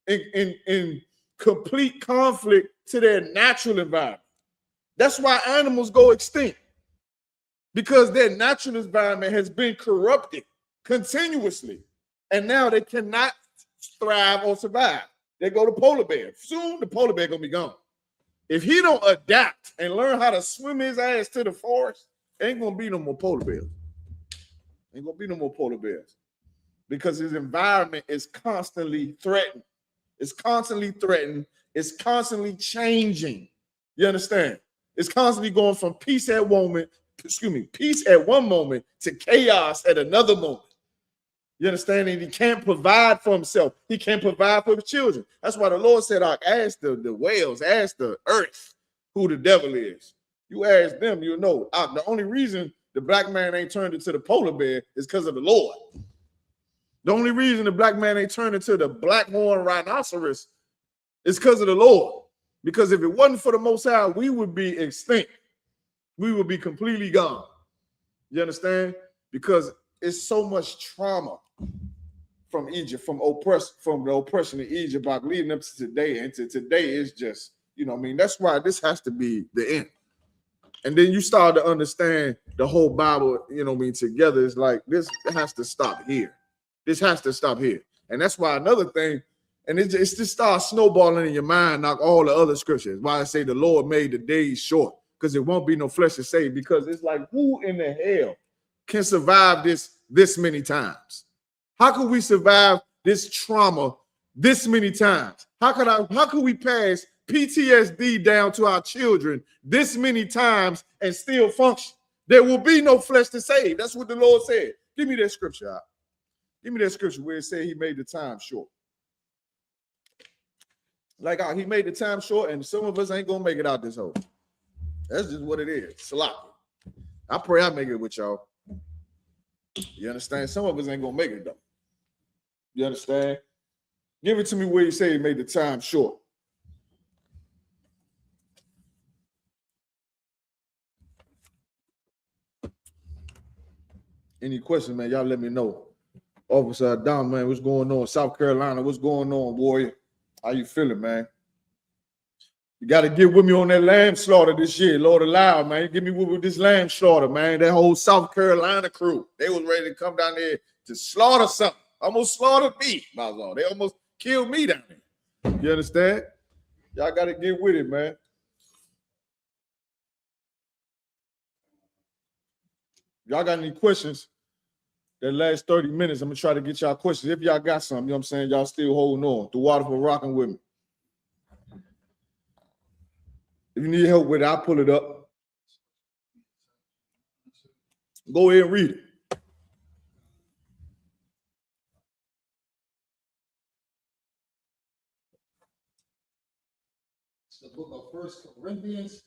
S1: in complete conflict to their natural environment. That's why animals go extinct, because their natural environment has been corrupted continuously, and now they cannot thrive or survive. They go to polar bear. Soon the polar bear gonna be gone. If he don't adapt and learn how to swim his ass to the forest, ain't gonna be no more polar bears. Ain't gonna be no more polar bears, because his environment is constantly threatened. It's constantly threatened. It's constantly changing. You understand? It's constantly going from peace at one moment to chaos at another moment. You understand? And he can't provide for himself. He can't provide for his children. That's why the Lord said, ask the whales, ask the earth who the devil is. You ask them, you'll know. The only reason the black man ain't turned into the polar bear is because of the Lord. The only reason the black man ain't turned into the black horned rhinoceros is because of the Lord. Because if it wasn't for the Most High, we would be extinct. We would be completely gone. You understand? Because it's so much trauma from Egypt, from the oppression in Egypt, leading up to today. And to today is just, that's why this has to be the end. And then you start to understand the whole Bible, together. It's like, this has to stop here. This has to stop here. And that's why another thing, and it just starts snowballing in your mind, like all the other scriptures. Why I say the Lord made the days short, because it won't be no flesh to save. Because it's like, who in the hell can survive this many times? How could we survive this trauma this many times? How could we pass PTSD down to our children this many times and still function? There will be no flesh to save. That's what the Lord said. Give me that scripture out. Give me that scripture where it said he made the time short. Like he made the time short, and some of us ain't gonna make it out this hole. That's just what it is. Salaki. I pray I make it with y'all. You understand? Some of us ain't gonna make it though. You understand? Give it to me where you say he made the time short. Any questions, man? Y'all let me know. Officer Adam, man, what's going on? South Carolina, what's going on, warrior? How you feeling, man? You got to get with me on that lamb slaughter this year, Lord allow, man. Get me with this lamb slaughter, man. That whole South Carolina crew, they was ready to come down there to slaughter something. Almost slaughtered me, my Lord. They almost killed me down there. You understand? Y'all got to get with it, man. Y'all got any questions? That last 30 minutes, I'm going to try to get y'all questions. If y'all got some, you know what I'm saying? Y'all still holding on. The water for rocking with me. If you need help with it, I'll pull it up. Go ahead and read it.
S4: It's the book of 1 Corinthians,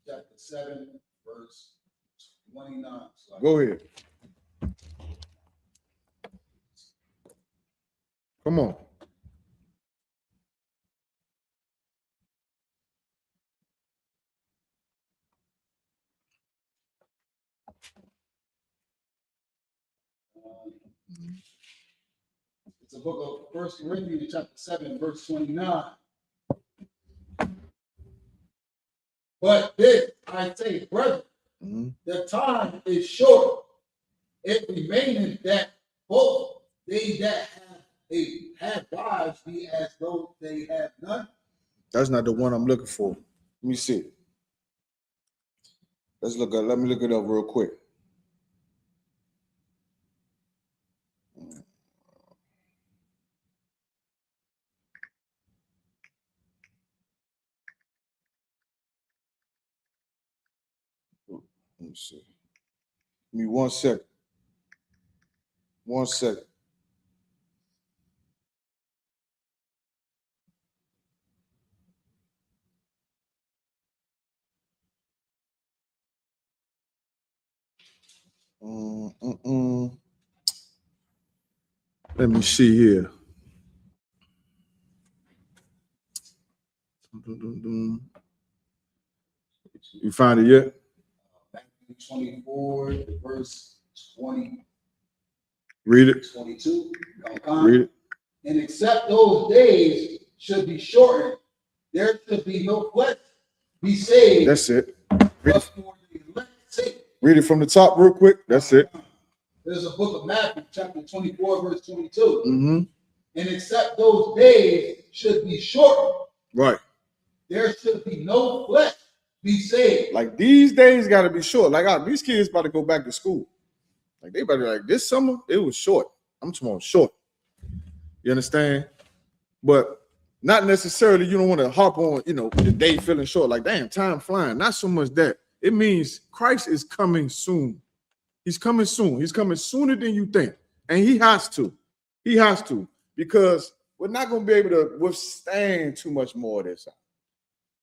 S4: chapter 7, verse 29.
S1: Go ahead. Come on.
S4: It's a book of 1 Corinthians chapter 7, verse 29. But this I say, brethren,
S1: Mhm.
S4: the time is short. It remaineth that both they that have wives be as though they have none.
S1: That's not the one I'm looking for. Let me see. Let me look it up real quick. Let me see. Give me 1 second. 1 second. Let me see here. You find it yet?
S4: Matthew 24, verse 20,
S1: Read it.
S4: 22.
S1: Read it.
S4: And except those days should be shortened, there should be no flesh be saved.
S1: That's it. Read
S4: But
S1: it.
S4: for the elect's sake.
S1: Read it from the top real quick. That's it.
S4: There's a book of Matthew, chapter 24, verse 22.
S1: Mm-hmm.
S4: And except those days should be shortened,
S1: Right.
S4: there should be no flesh be saved.
S1: Like these days got to be short. Like these kids about to go back to school. Like they about to like this summer, it was short. I'm talking about short. You understand? But not necessarily you don't want to hop on, the day feeling short. Like, damn, time flying. Not so much that. It means Christ is coming soon. He's coming soon. He's coming sooner than you think. And he has to. He has to. Because we're not going to be able to withstand too much more of this.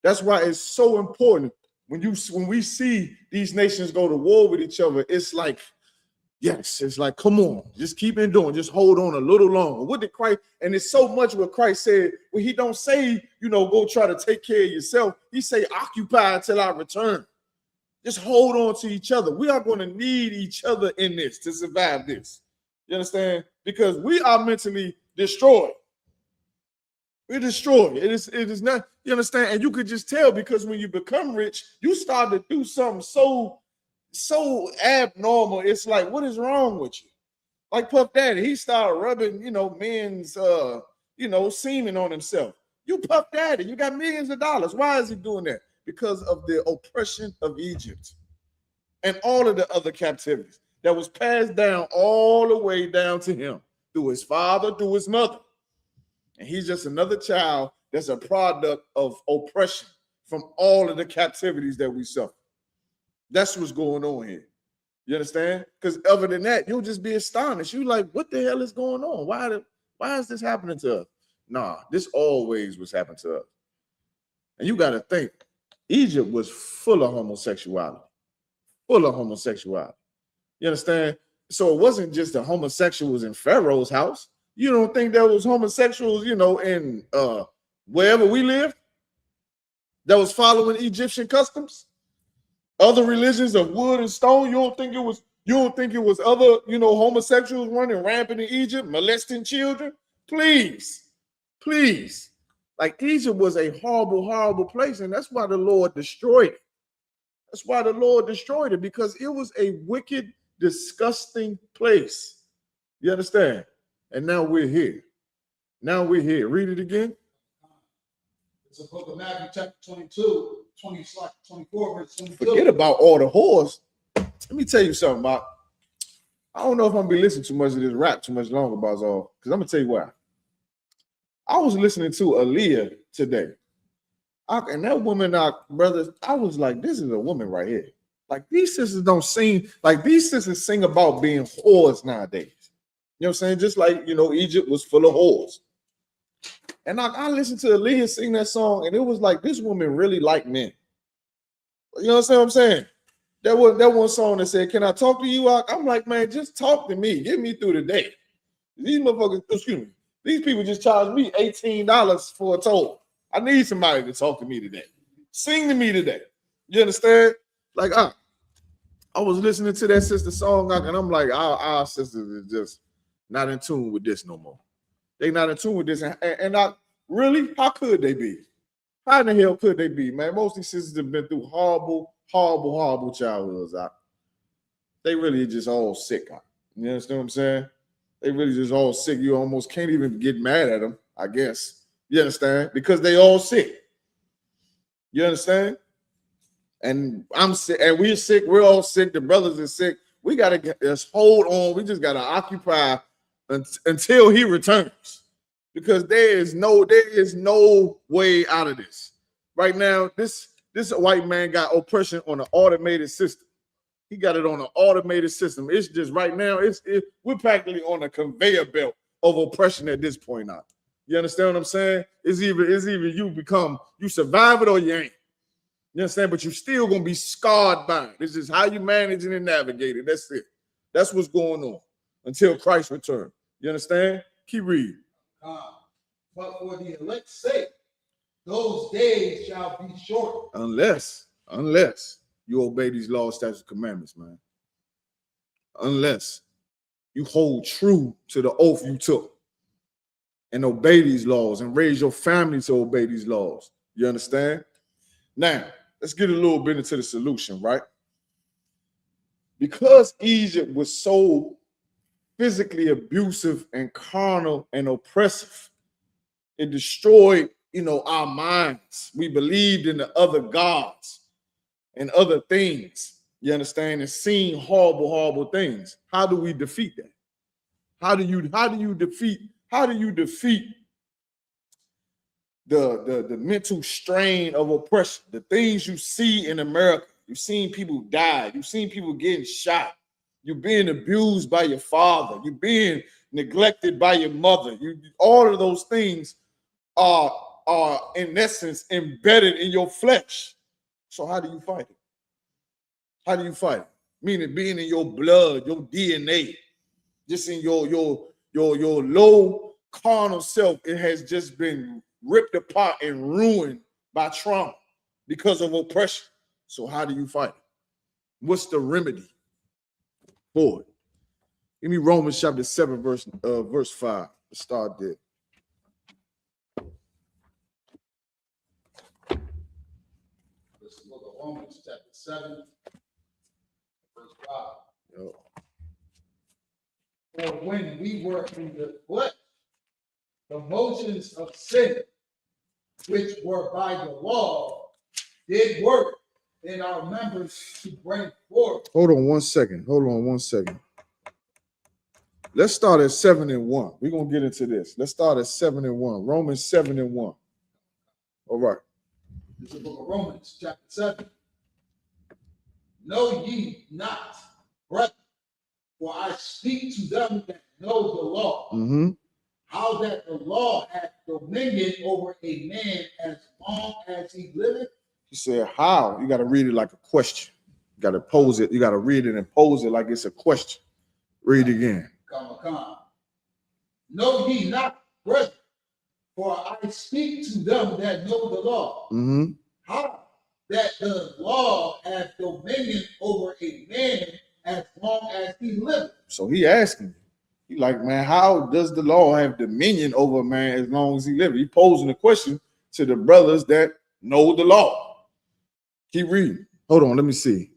S1: That's why it's so important. When we see these nations go to war with each other, it's like, yes, it's like, come on, just keep it doing, just hold on a little longer. What did Christ, and it's so much what Christ said, well, he don't say, go try to take care of yourself. He say, occupy until I return. Just hold on to each other. We are going to need each other in this to survive this. You understand? Because we are mentally destroyed. We're destroyed. It is not, you understand? And you could just tell because when you become rich, you start to do something so abnormal. It's like, what is wrong with you? Like Puff Daddy, he started rubbing, men's, semen on himself. You Puff Daddy, you got millions of dollars. Why is he doing that? Because of the oppression of Egypt and all of the other captivities that was passed down all the way down to him through his father, through his mother. And he's just another child that's a product of oppression from all of the captivities that we suffer. That's what's going on here. You understand? Because other than that, you'll just be astonished. You like, what the hell is going on? Why is this happening to us? Nah, this always was happening to us. And you got to think, Egypt was full of homosexuality. Full of homosexuality. You understand? So it wasn't just the homosexuals in Pharaoh's house. You don't think there was homosexuals, in wherever we lived that was following Egyptian customs? Other religions of wood and stone. You don't think it was other, homosexuals running rampant in Egypt, molesting children? Please. Like Egypt was a horrible, horrible place. And that's why the Lord destroyed it. That's why the Lord destroyed it, because it was a wicked, disgusting place. You understand? And now we're here. Read it again.
S4: It's a book of Matthew, chapter 22, 24, verse 22.
S1: Forget about all the whores. Let me tell you something, Mark. I don't know if I'm gonna be listening too much to this rap too much longer, Bazaar, because I'm gonna tell you why. I was listening to Aaliyah today. And that woman, brothers, I was like, this is a woman right here. Like, these sisters don't sing, like these sisters sing about being whores nowadays. You know what I'm saying? Just like, Egypt was full of whores. And I listened to Aaliyah sing that song, and it was like, this woman really liked men. You know what I'm saying? That one song that said, "Can I talk to you?" I'm like, man, just talk to me. Get me through the day. These motherfuckers, excuse me, these people just charged me $18 for a toll. I need somebody to talk to me today. Sing to me today. You understand? Like, I was listening to that sister song, and I'm like, our sisters is just not in tune with this no more. They not in tune with this. And I really, how could they be? How in the hell could they be, man? Most of these sisters have been through horrible childhoods. They really just all sick. You understand what I'm saying? They really just all sick. You almost can't even get mad at them, I guess. You understand? Because they all sick. You understand? And I'm sick, and we're sick. We're all sick. The brothers are sick. We gotta just hold on. We just gotta occupy until he returns, because there is no way out of this. Right now, this white man got oppression on an automated system. He got it on an automated system. It's just right now, we're practically on a conveyor belt of oppression at this point now. You understand what I'm saying? It's either you survive it or you ain't. You understand? But you're still gonna be scarred by it. This is how you manage it and navigate it. That's it. That's what's going on until Christ returns. You understand? Keep reading.
S4: But for the elect's sake, those days shall be short.
S1: Unless you obey these laws, statutes, and commandments, man. Unless you hold true to the oath you took and obey these laws and raise your family to obey these laws. You understand? Now, let's get a little bit into the solution, right? Because Egypt was so physically abusive and carnal and oppressive, it destroyed, our minds. We believed in the other gods and other things, you understand, and seeing horrible things. How do we defeat that? How do you defeat the mental strain of oppression, the things you see in America? You've seen people die. You've seen people getting shot. You're being abused by your father. You're being neglected by your mother. All of those things are in essence embedded in your flesh. So how do you fight it? How do you fight it? Meaning being in your blood, your DNA, just in your low carnal self. It has just been ripped apart and ruined by trauma because of oppression. So how do you fight it? What's the remedy for it? Give me Romans chapter 7, verse 5. Let's start there.
S4: This is the book of Romans chapter 7, verse 5.
S1: Yo.
S4: For when we were in the flesh, the motions of sin, which were by the law, did work in our members to bring forth.
S1: Hold on one second. Let's start at 7 and 1. We're gonna get into this. Let's start at 7 and 1. Romans 7 and 1. All right.
S4: This is the book of Romans, chapter 7. Know ye not, brethren, for I speak to them that know the law, how that the law hath dominion over a man as long as he liveth.
S1: He said, how? You got to read it like a question. You got to pose it. You got to read it and pose it like it's a question. Read it again.
S4: Come. Know ye not, brethren, for I speak to them that know the law, how that the law hath dominion over a man as long as he liveth. So
S1: he asking, he like, man, how does the law have dominion over a man as long as he lives? He posing a question to the brothers that know the law. Keep reading. Hold on, let me see.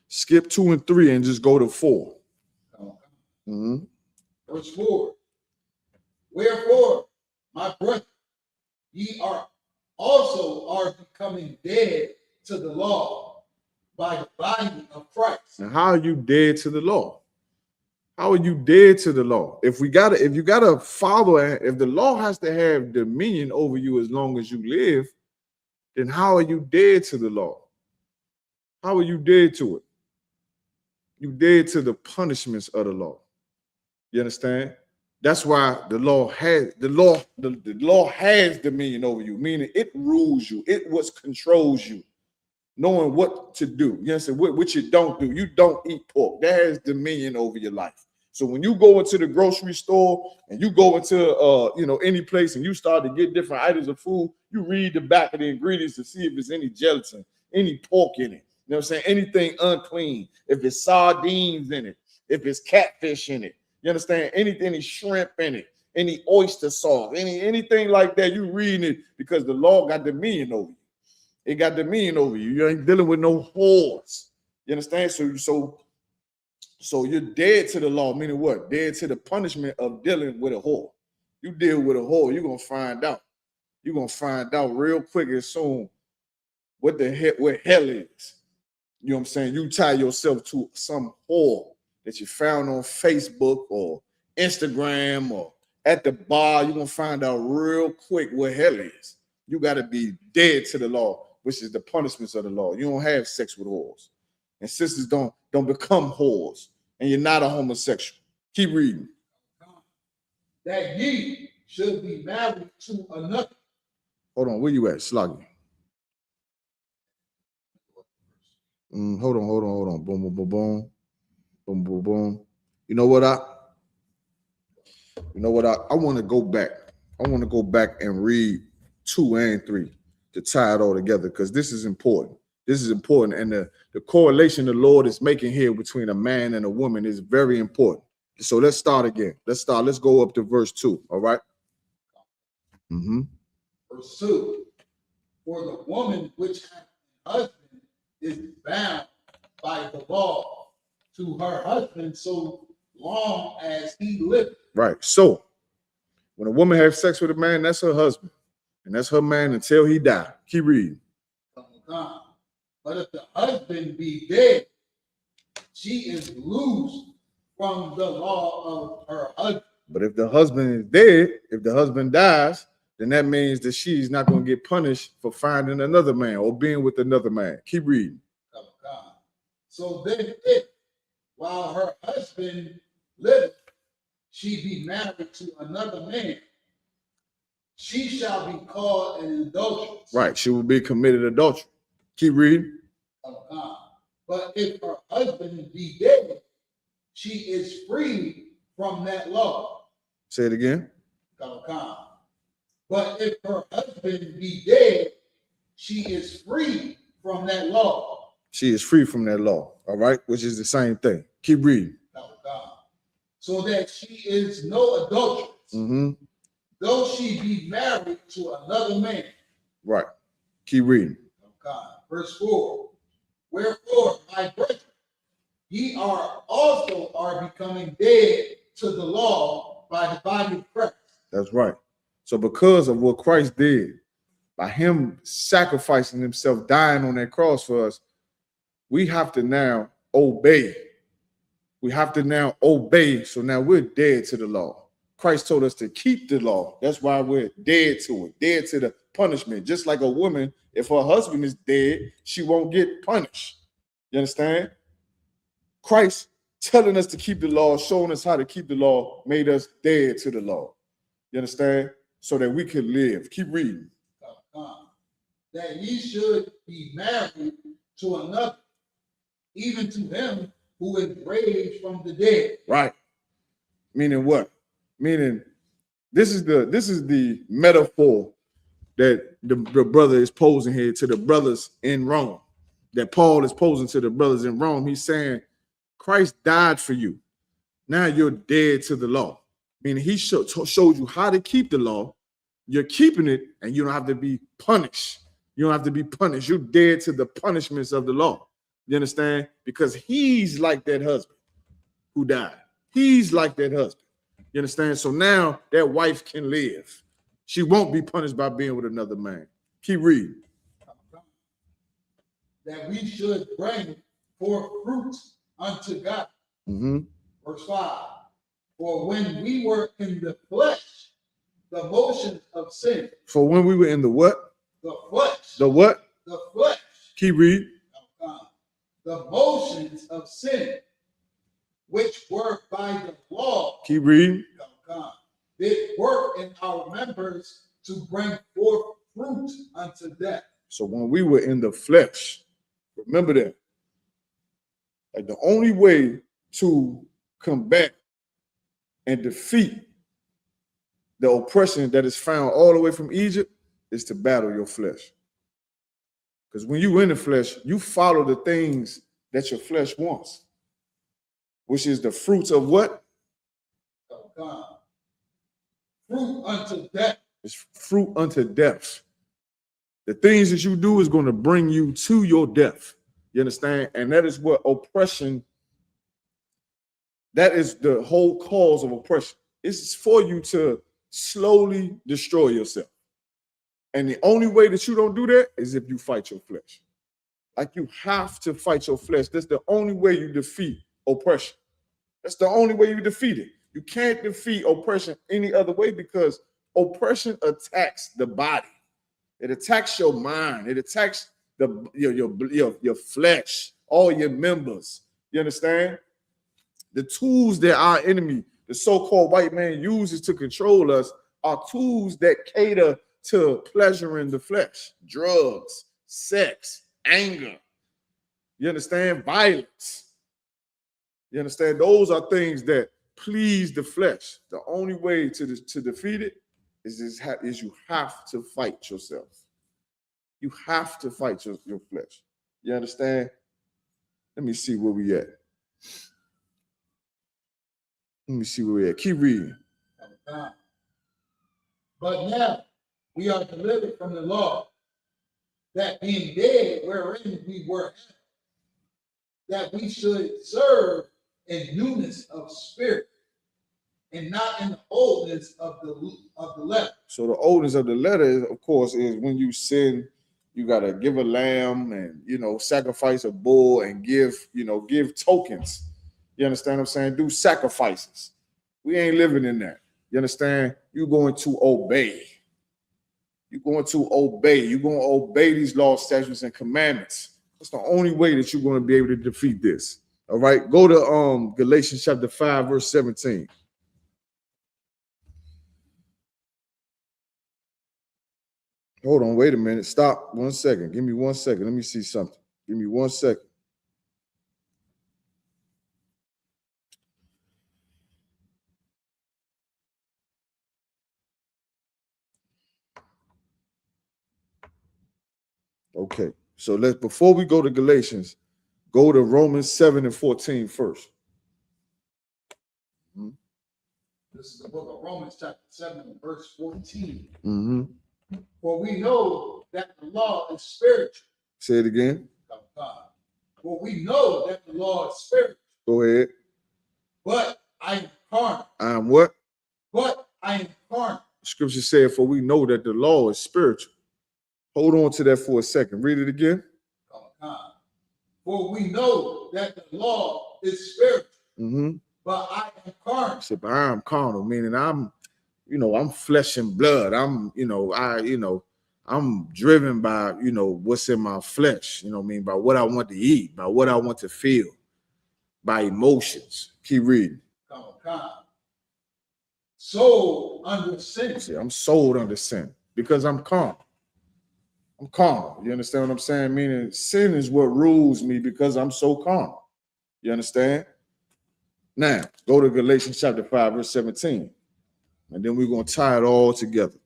S1: Skip 2 and 3 and just go to 4.
S4: Verse 4. Wherefore, my brethren, ye are becoming dead to the law by the body of Christ.
S1: Now, how are you dead to the law? How are you dead to the law? If you gotta follow, if the law has to have dominion over you as long as you live, then how are you dead to the law? How are you dead to it? You dead to the punishments of the law. You understand? That's why the law has the law has dominion over you, meaning it rules you. It what controls you, knowing what to do. You know what I'm saying? What you don't do. You don't eat pork. That has dominion over your life. So when you go into the grocery store and you go into any place and you start to get different items of food, you read the back of the ingredients to see if there's any gelatin, any pork in it. You know what I'm saying? Anything unclean. If it's sardines in it, if it's catfish in it. You understand? Any shrimp in it, any oyster sauce, anything like that, you reading it because the law got dominion over you. It got dominion over you. You ain't dealing with no whores. You understand? So you're dead to the law, meaning what? Dead to the punishment of dealing with a whore. You deal with a whore, you're gonna find out. You're gonna find out real quick and soon what hell is. You know what I'm saying? You tie yourself to some whore that you found on Facebook or Instagram or at the bar, you're gonna find out real quick what hell is. You gotta be dead to the law, which is the punishments of the law. You don't have sex with whores. And sisters don't become whores. And you're not a homosexual. Keep reading.
S4: That ye should be married to another.
S1: Hold on, where you at? Sluggy. Hold on. Boom, boom, boom, boom. Boom, boom, boom. You know what? I want to go back. I want to go back and read 2 and 3 to tie it all together because this is important. This is important. And the correlation the Lord is making here between a man and a woman is very important. So let's start again. Let's go up to verse 2. All right.
S4: Verse 2. For the woman which hath a husband is bound by the law to her husband so long as he liveth. Right.
S1: So when a woman has sex with a man, that's her husband. And that's her man until he die. Keep reading.
S4: But if the husband be dead, she is loosed from the law of her husband.
S1: But if the husband is dead, if the husband dies, then that means that she's not going to get punished for finding another man or being with another man. Keep reading.
S4: So then if, while her husband liveth, she be married to another man, she shall be called an adulteress.
S1: Right. She will be committed adultery. Keep reading.
S4: But if her husband be dead, she is free from that law.
S1: Say it again.
S4: But if her husband be dead, she is free from that law.
S1: She is free from that law. All right. Which is the same thing. Keep reading.
S4: So that she is no adulteress, though she be married to another man.
S1: Right. Keep reading.
S4: Verse 4. Wherefore, my brethren, ye are becoming dead to the law by the body of Christ.
S1: That's right. So because of what Christ did, by him sacrificing himself, dying on that cross for us, we have to now obey. We have to now obey. So now we're dead to the law. Christ told us to keep the law. That's why we're dead to it, dead to the punishment. Just like a woman, if her husband is dead, she won't get punished. You understand? Christ telling us to keep the law, showing us how to keep the law, made us dead to the law. You understand? So that we could live. Keep reading.
S4: That ye should be married to another, even to him who is raised from the dead.
S1: Right. Meaning what? Meaning this is the metaphor that the brother is posing here to the brothers in Rome. That Paul is posing to the brothers in Rome. He's saying, Christ died for you. Now you're dead to the law. Meaning he showed you how to keep the law. You're keeping it and you don't have to be punished. You don't have to be punished. You're dead to the punishments of the law. You understand? Because he's like that husband who died. He's like that husband. You understand? So now that wife can live. She won't be punished by being with another man. Keep reading.
S4: That we should bring forth fruit unto God. Verse 5. For when we were in the flesh, the motions of sin.
S1: For when we were in the what?
S4: The flesh.
S1: The what?
S4: The flesh.
S1: Keep reading.
S4: The motions of sin, which were by the law.
S1: Keep reading.
S4: did work in our members to bring forth fruit unto death.
S1: So when we were in the flesh, remember that. Like the only way to combat and defeat the oppression that is found all the way from Egypt is to battle your flesh. Because when you in the flesh, you follow the things that your flesh wants, which is the fruits of what?
S4: Of God. Fruit unto death.
S1: It's fruit unto death. The things that you do is going to bring you to your death. You understand? And that is what oppression, that is the whole cause of oppression. It's for you to slowly destroy yourself. And the only way that you don't do that is if you fight your flesh. Like you have to fight your flesh. That's the only way you defeat oppression. That's the only way you defeat it. You can't defeat oppression any other way because oppression attacks the body. It attacks your mind. It attacks your flesh, all your members. You understand? The tools that our enemy, the so-called white man, uses to control us are tools that cater to pleasure in the flesh. Drugs, sex, anger. You understand? Violence. You understand? Those are things that please the flesh. The only way to defeat it is you have to fight yourself. You have to fight your flesh. You understand? Let me see where we at. Let me see where we at. Keep reading.
S4: But now we are delivered from the law, that being dead wherein we were, that we should serve in newness of spirit, and not in the oldness of the letter.
S1: So the oldness of the letter, of course, is when you sin, you gotta give a lamb and sacrifice a bull and give tokens. You understand what I'm saying? Do sacrifices. We ain't living in that. You understand? You're going to obey. You're going to obey. You're going to obey these laws, statutes, and commandments. That's the only way that you're going to be able to defeat this. All right. Go to Galatians chapter 5, verse 17. Hold on, wait a minute. Stop 1 second. Give me 1 second. Let me see something. Give me 1 second. Okay, so before we go to Galatians, go to Romans 7 and 14 first.
S4: Mm-hmm. This is the book of Romans chapter 7 verse 14.
S1: Mm-hmm.
S4: For we know that the law is spiritual.
S1: Say it again.
S4: For we know that the law is spiritual.
S1: Go ahead.
S4: But I am carnal.
S1: I am what?
S4: But I am carnal.
S1: Scripture said, for we know that the law is spiritual. Hold on to that for a second. Read it again.
S4: For we know that the law is spiritual.
S1: Mm-hmm.
S4: But I am carnal.
S1: Said, but I am carnal, meaning I'm flesh and blood. I'm driven by, what's in my flesh, by what I want to eat, by what I want to feel, by emotions. Keep reading.
S4: Sold under sin.
S1: See, I'm sold under sin because I'm carnal. I'm carnal. You understand what I'm saying? Meaning sin is what rules me because I'm so carnal. You understand? Now, go to Galatians chapter 5, verse 17. And then we're going to tie it all together.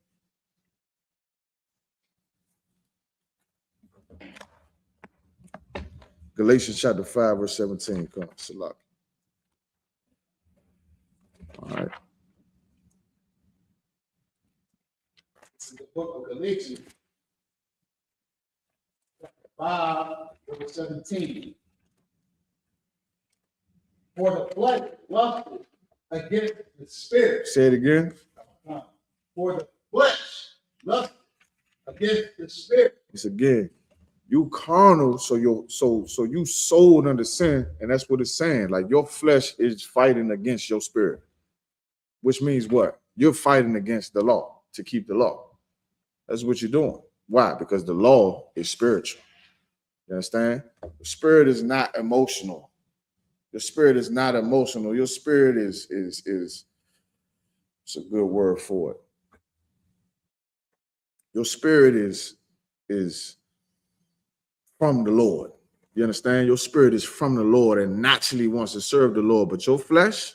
S1: Galatians chapter 5, verse 17. Come on, Salak. All right.
S4: This is the book of Galatians, chapter 5, verse 17. For the flesh lusted against the spirit.
S1: Say it again.
S4: For the flesh lusted against the spirit.
S1: It's again. You carnal, so you sold under sin, and that's what it's saying. Like your flesh is fighting against your spirit, which means what? You're fighting against the law to keep the law. That's what you're doing. Why? Because the law is spiritual. You understand? The spirit is not emotional. The spirit is not emotional. Your spirit is It's a good word for it. Your spirit is from the Lord. You understand? Your spirit is from the Lord and naturally wants to serve the Lord. But your flesh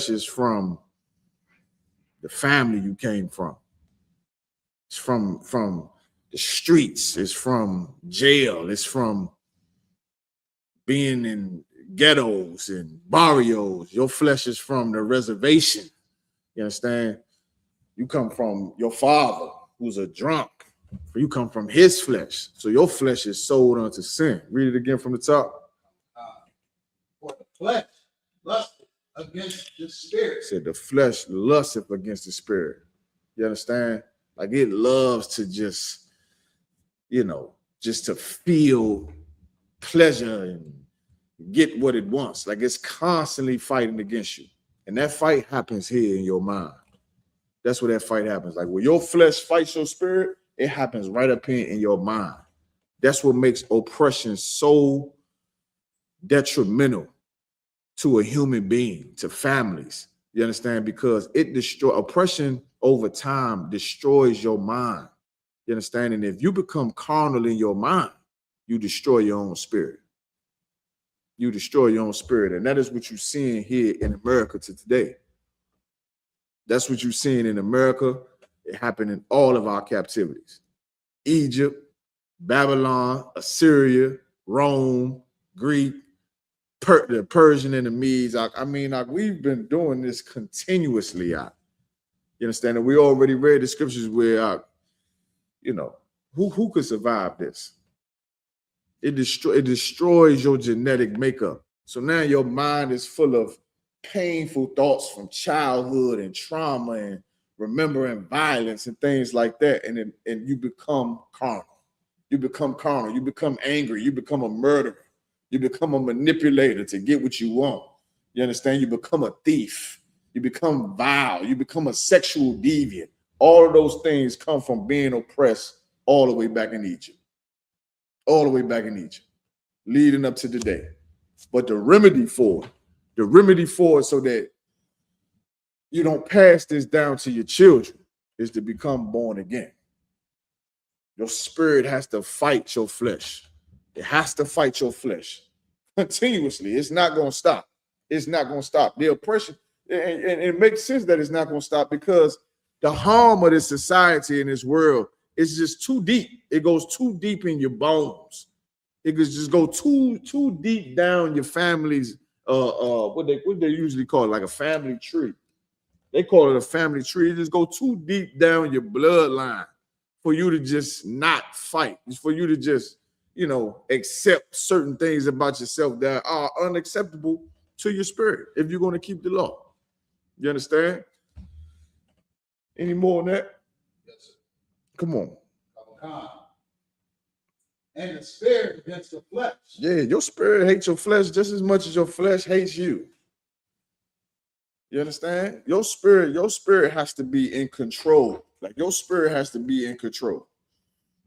S1: is from the family you came from. It's from the streets. It's from jail. It's from being in ghettos and barrios. Your flesh is from the reservation. You understand? You come from your father, who's a drunk. You come from his flesh. So your flesh is sold unto sin. Read it again from the top.
S4: For the flesh lusteth against the spirit.
S1: It said the flesh lusteth against the spirit. You understand? Like it loves to just, just to feel pleasure and get what it wants. Like it's constantly fighting against you. And that fight happens here in your mind. That's where that fight happens. Like when your flesh fights your spirit, it happens right up here in your mind. That's what makes oppression so detrimental to a human being, to families. You understand? Because oppression over time destroys your mind. You understand? And if you become carnal in your mind, you destroy your own spirit. You destroy your own spirit. And that is what you're seeing here in America today. That's what you're seeing in America. It happened in all of our captivities. Egypt, Babylon, Assyria, Rome, Greek, the Persian and the Medes. We've been doing this continuously. You understand? And we already read the scriptures where, who could survive this? It destroys your genetic makeup. So now your mind is full of painful thoughts from childhood and trauma and remembering violence and things like that. And you become carnal. You become carnal. You become angry. You become a murderer. You become a manipulator to get what you want. You understand? You become a thief. You become vile. You become a sexual deviant. All of those things come from being oppressed all the way back in Egypt. All the way back in Egypt, leading up to today. But the remedy for it so that you don't pass this down to your children is to become born again. Your spirit has to fight your flesh. It has to fight your flesh continuously. It's not going to stop. It's not going to stop. The oppression, and it makes sense that it's not going to stop because the harm of this society and this world is just too deep. It goes too deep in your bones. It could just go too deep down your family's what they usually call it, like a family tree. They call it a family tree. It just go too deep down your bloodline for you to just not fight. It's for you to just, accept certain things about yourself that are unacceptable to your spirit if you're going to keep the law. You understand? Any more on that?
S4: Yes, sir.
S1: Come on.
S4: And the spirit against the flesh.
S1: Yeah, your spirit hates your flesh just as much as your flesh hates you. You understand? Your spirit has to be in control. Like your spirit has to be in control.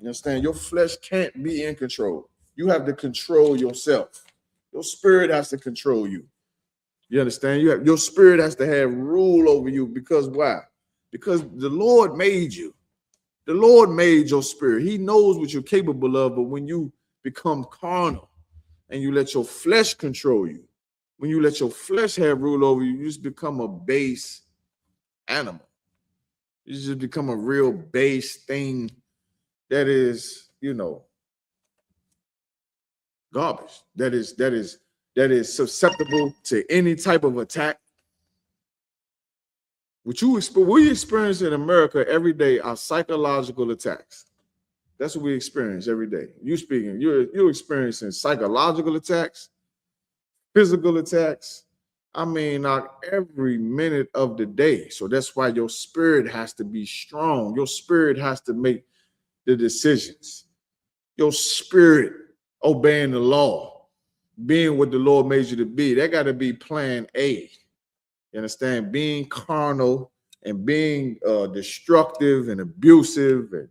S1: You understand? Your flesh can't be in control. You have to control yourself. Your spirit has to control you. You understand? Your spirit has to have rule over you because why? Because the Lord made you. The Lord made your spirit. He knows what you're capable of, but when you become carnal and you let your flesh control you, when you let your flesh have rule over you, you just become a base animal. You just become a real base thing that is, garbage. That is susceptible to any type of attack. What we experience in America every day are psychological attacks. That's what we experience every day. You're experiencing psychological attacks, physical attacks. Every minute of the day. So that's why your spirit has to be strong. Your spirit has to make the decisions. Your spirit obeying the law, being what the Lord made you to be. That got to be plan A. You understand? Being carnal and being destructive and abusive and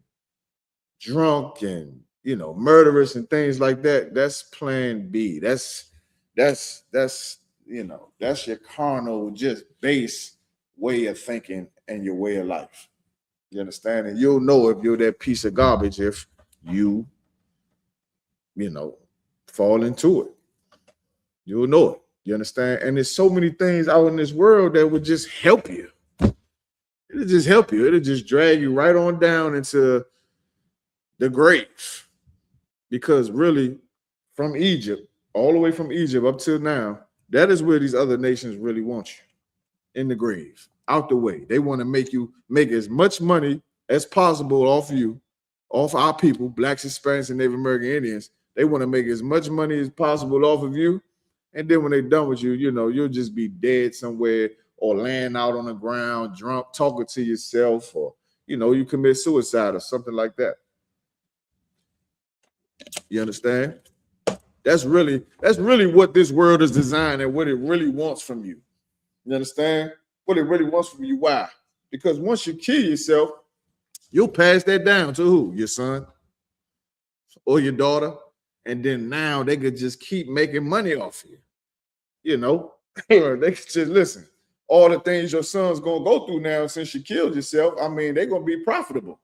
S1: drunk and murderous and things like that. That's plan B. That's your carnal just base way of thinking and your way of life. You understand? And you'll know if you're that piece of garbage if you fall into it. You'll know it. You understand? And there's so many things out in this world that would just help you. It'll just help you. It'll just drag you right on down into the grave. Because really, from Egypt, all the way from Egypt up till now, that is where these other nations really want you. In the grave, out the way. They want to make you make as much money as possible off you, off our people, blacks, Hispanics, and Native American Indians. They want to make as much money as possible off of you. And then when they're done with you, you'll just be dead somewhere or laying out on the ground, drunk, talking to yourself, or, you commit suicide or something like that. You understand? That's really what this world is designed and what it really wants from you. You understand? What it really wants from you. Why? Because once you kill yourself, you'll pass that down to who? Your son or your daughter. And then now they could just keep making money off you. They could just listen. All the things your son's gonna go through now since you killed yourself, they're gonna be profitable.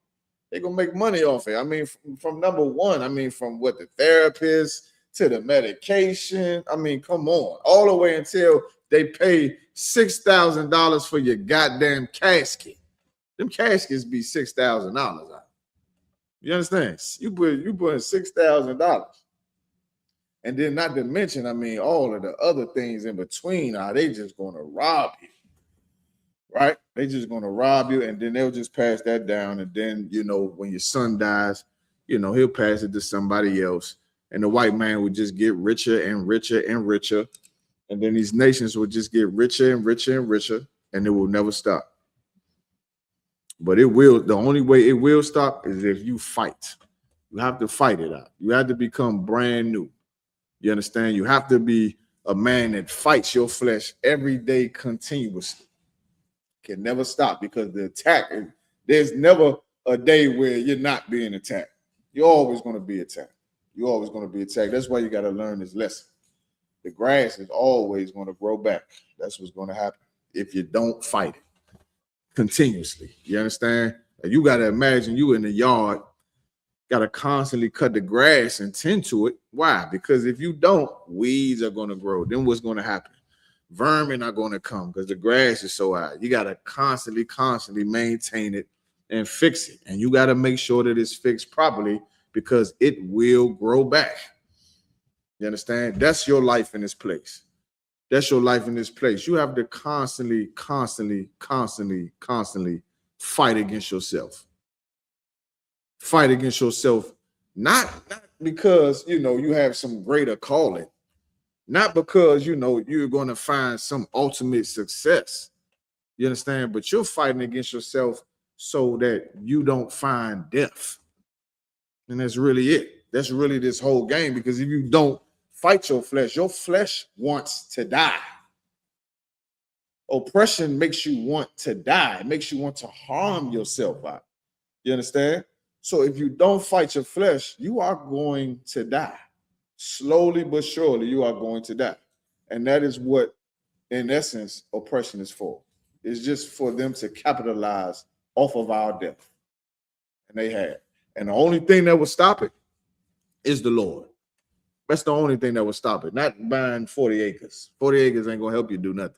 S1: They're gonna make money off it. From number one, from what the therapist to the medication. Come on, all the way until they pay $6,000 for your goddamn casket. Them caskets be $6,000 out. You understand? You put $6,000, and then not to mention, all of the other things in between. Are they just gonna rob you? Right? They just gonna rob you, and then they'll just pass that down. And then when your son dies, he'll pass it to somebody else, and the white man would just get richer and richer and richer. And then these nations will just get richer and richer and richer, and it will never stop. But it will. The only way it will stop is if you fight. You have to fight it out. You have to become brand new. You understand? You have to be a man that fights your flesh every day continuously. Can never stop, because the attack, there's never a day where you're not being attacked. You're always going to be attacked. You're always going to be attacked. That's why you got to learn this lesson. The grass is always going to grow back. That's what's going to happen if you don't fight it continuously. You understand? You got to imagine you in the yard, got to constantly cut the grass and tend to it. Why? Because if you don't, weeds are going to grow. Then what's going to happen? Vermin are going to come because the grass is so high. You got to constantly maintain it and fix it. And you got to make sure that it's fixed properly, because it will grow back. You understand? That's your life in this place. That's your life in this place. You have to constantly fight against yourself. Fight against yourself, not because, you have some greater calling, not because, you're going to find some ultimate success. You understand? But you're fighting against yourself so that you don't find death. And that's really it. That's really this whole game, because if you don't fight your flesh wants to die. Oppression makes you want to die. It makes you want to harm yourself out. You understand? So if you don't fight your flesh, you are going to die. Slowly but surely, you are going to die. And that is what, in essence, oppression is for. It's just for them to capitalize off of our death. And they have. And the only thing that will stop it is the Lord. That's the only thing that will stop it. Not buying 40 acres. 40 acres ain't going to help you do nothing.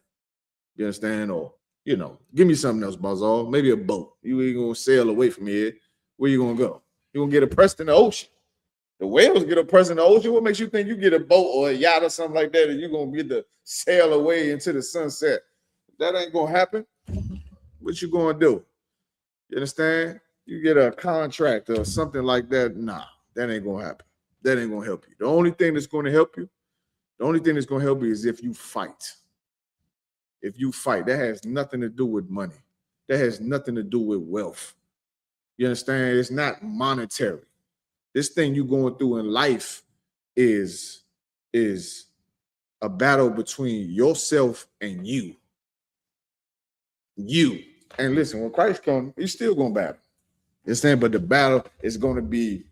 S1: You understand? Or, give me something else, Bazaar. Maybe a boat. You ain't going to sail away from here. Where you going to go? You're going to get oppressed in the ocean. The whales get oppressed in the ocean. What makes you think you get a boat or a yacht or something like that and you're going to get to sail away into the sunset? That ain't going to happen. What you going to do? You understand? You get a contract or something like that. Nah, that ain't going to happen. That ain't going to help you. The only thing that's going to help you is if you fight. If you fight, that has nothing to do with money. That has nothing to do with wealth. You understand? It's not monetary. This thing you're going through in life is a battle between yourself and you. You. And listen, when Christ comes, he's still going to battle. You understand? But the battle is going to be,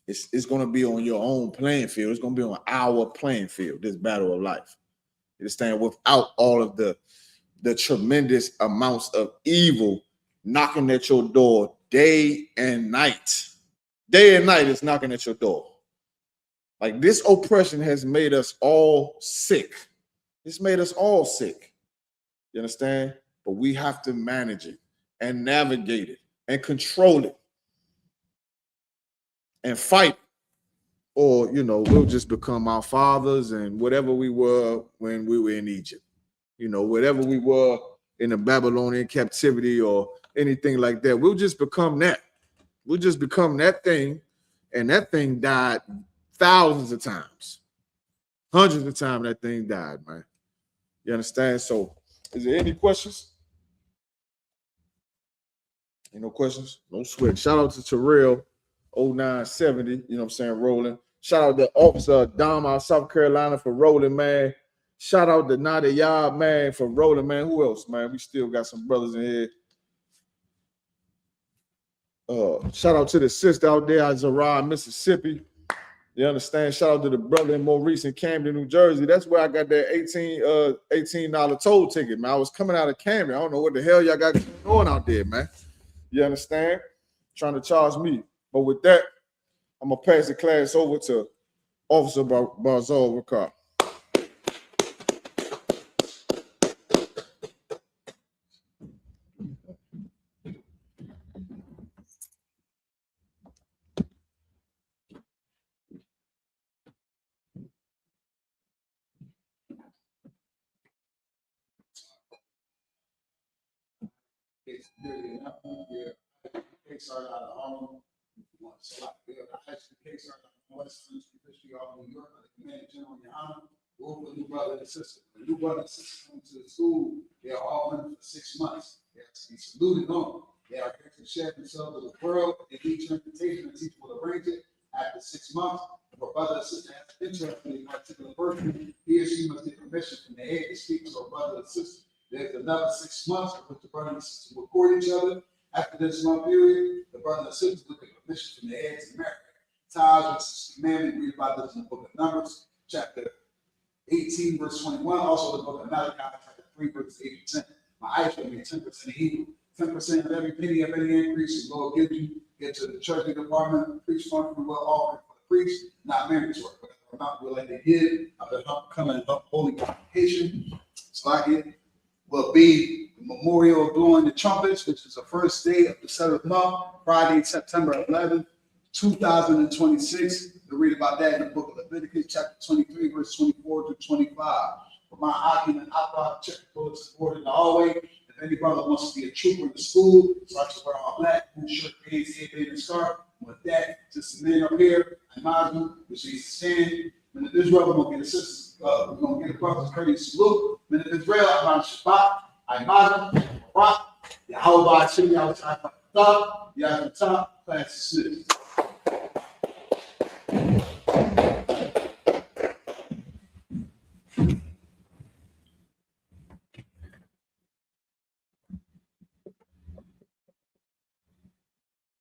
S1: it's going to be on your own playing field. It's going to be on our playing field, this battle of life. You understand? Without all of the the tremendous amounts of evil knocking at your door day and night. Day and night is knocking at your door. Like, this oppression has made us all sick. It's made us all sick. You understand? But we have to manage it and navigate it and control it and fight. Or, you know, we'll just become our fathers and whatever we were when we were in Egypt. You know, whatever we were in the Babylonian captivity or anything like that, we'll just become that. We'll just become that thing, and that thing died thousands of times. Hundreds of times that thing died, man. You understand? So, is there any questions? Ain't no questions? No sweat. Shout out to Terrell, 0970, you know what I'm saying, rolling. Shout out to Officer Dom out South Carolina for rolling, man. Shout out to Nadia Yard, man, for rolling, man. Who else, man? We still got some brothers in here. Shout out to the sister out there at Zara, Mississippi. You understand? Shout out to the brother in Maurice in Camden, New Jersey. That's where I got that $18 toll ticket, man. I was coming out of Camden. I don't know what the hell y'all got going on out there, man. You understand? Trying to charge me. But with that, I'm going to pass the class over to Officer Barzal Ricard.
S4: It's nearly enough here. Case started out of Harlem. So I actually case started out of Western District of New York. The Commander General YAHANNA, over new brother and sister. The new brother and sister come to the school. They are all in for 6 months. They have to be saluted on. They are here to share themselves with the world and each interpretation and teach will arrange it. After 6 months, if a brother or sister has interest in a particular person, he or she must get permission from the head to speak to a brother or sister. There's another 6 months in which the brother and sister will court each other. After this month period, the brother and sister will get permission from the head to marry. Ties, which is commandment, read about this in the book of Numbers, chapter 18, verse 21. Also the book of Malachi, chapter 3, verse 8 to 10. My eyes will be 10% of evil. 10% of every penny of any increase the Lord gives you, get to the treasury department, preach fund for the well offering for the priest, not mandatory. But the amount we're like to give of the upcoming holy convocation, Slack will be the memorial of blowing the trumpets, which is the first day of the 7th month, Friday, September 11th, 2026. We'll read about that in the book of Leviticus, chapter 23, verse 24 to 25. For my argument, I check the bullets board in the hallway. If any brother wants to be a trooper in the school, so I should wear all black, blue shirt, pants, headband, and scarf. With that, just a man up here, I mind you, which is stand. When the Israel, we're going to get a sister, we're going to get a brother's courteous salute. When the Israel, I mind Shabbat, I mind Rock, Yahweh, Shimmy, outside, Yahweh, top, class 6.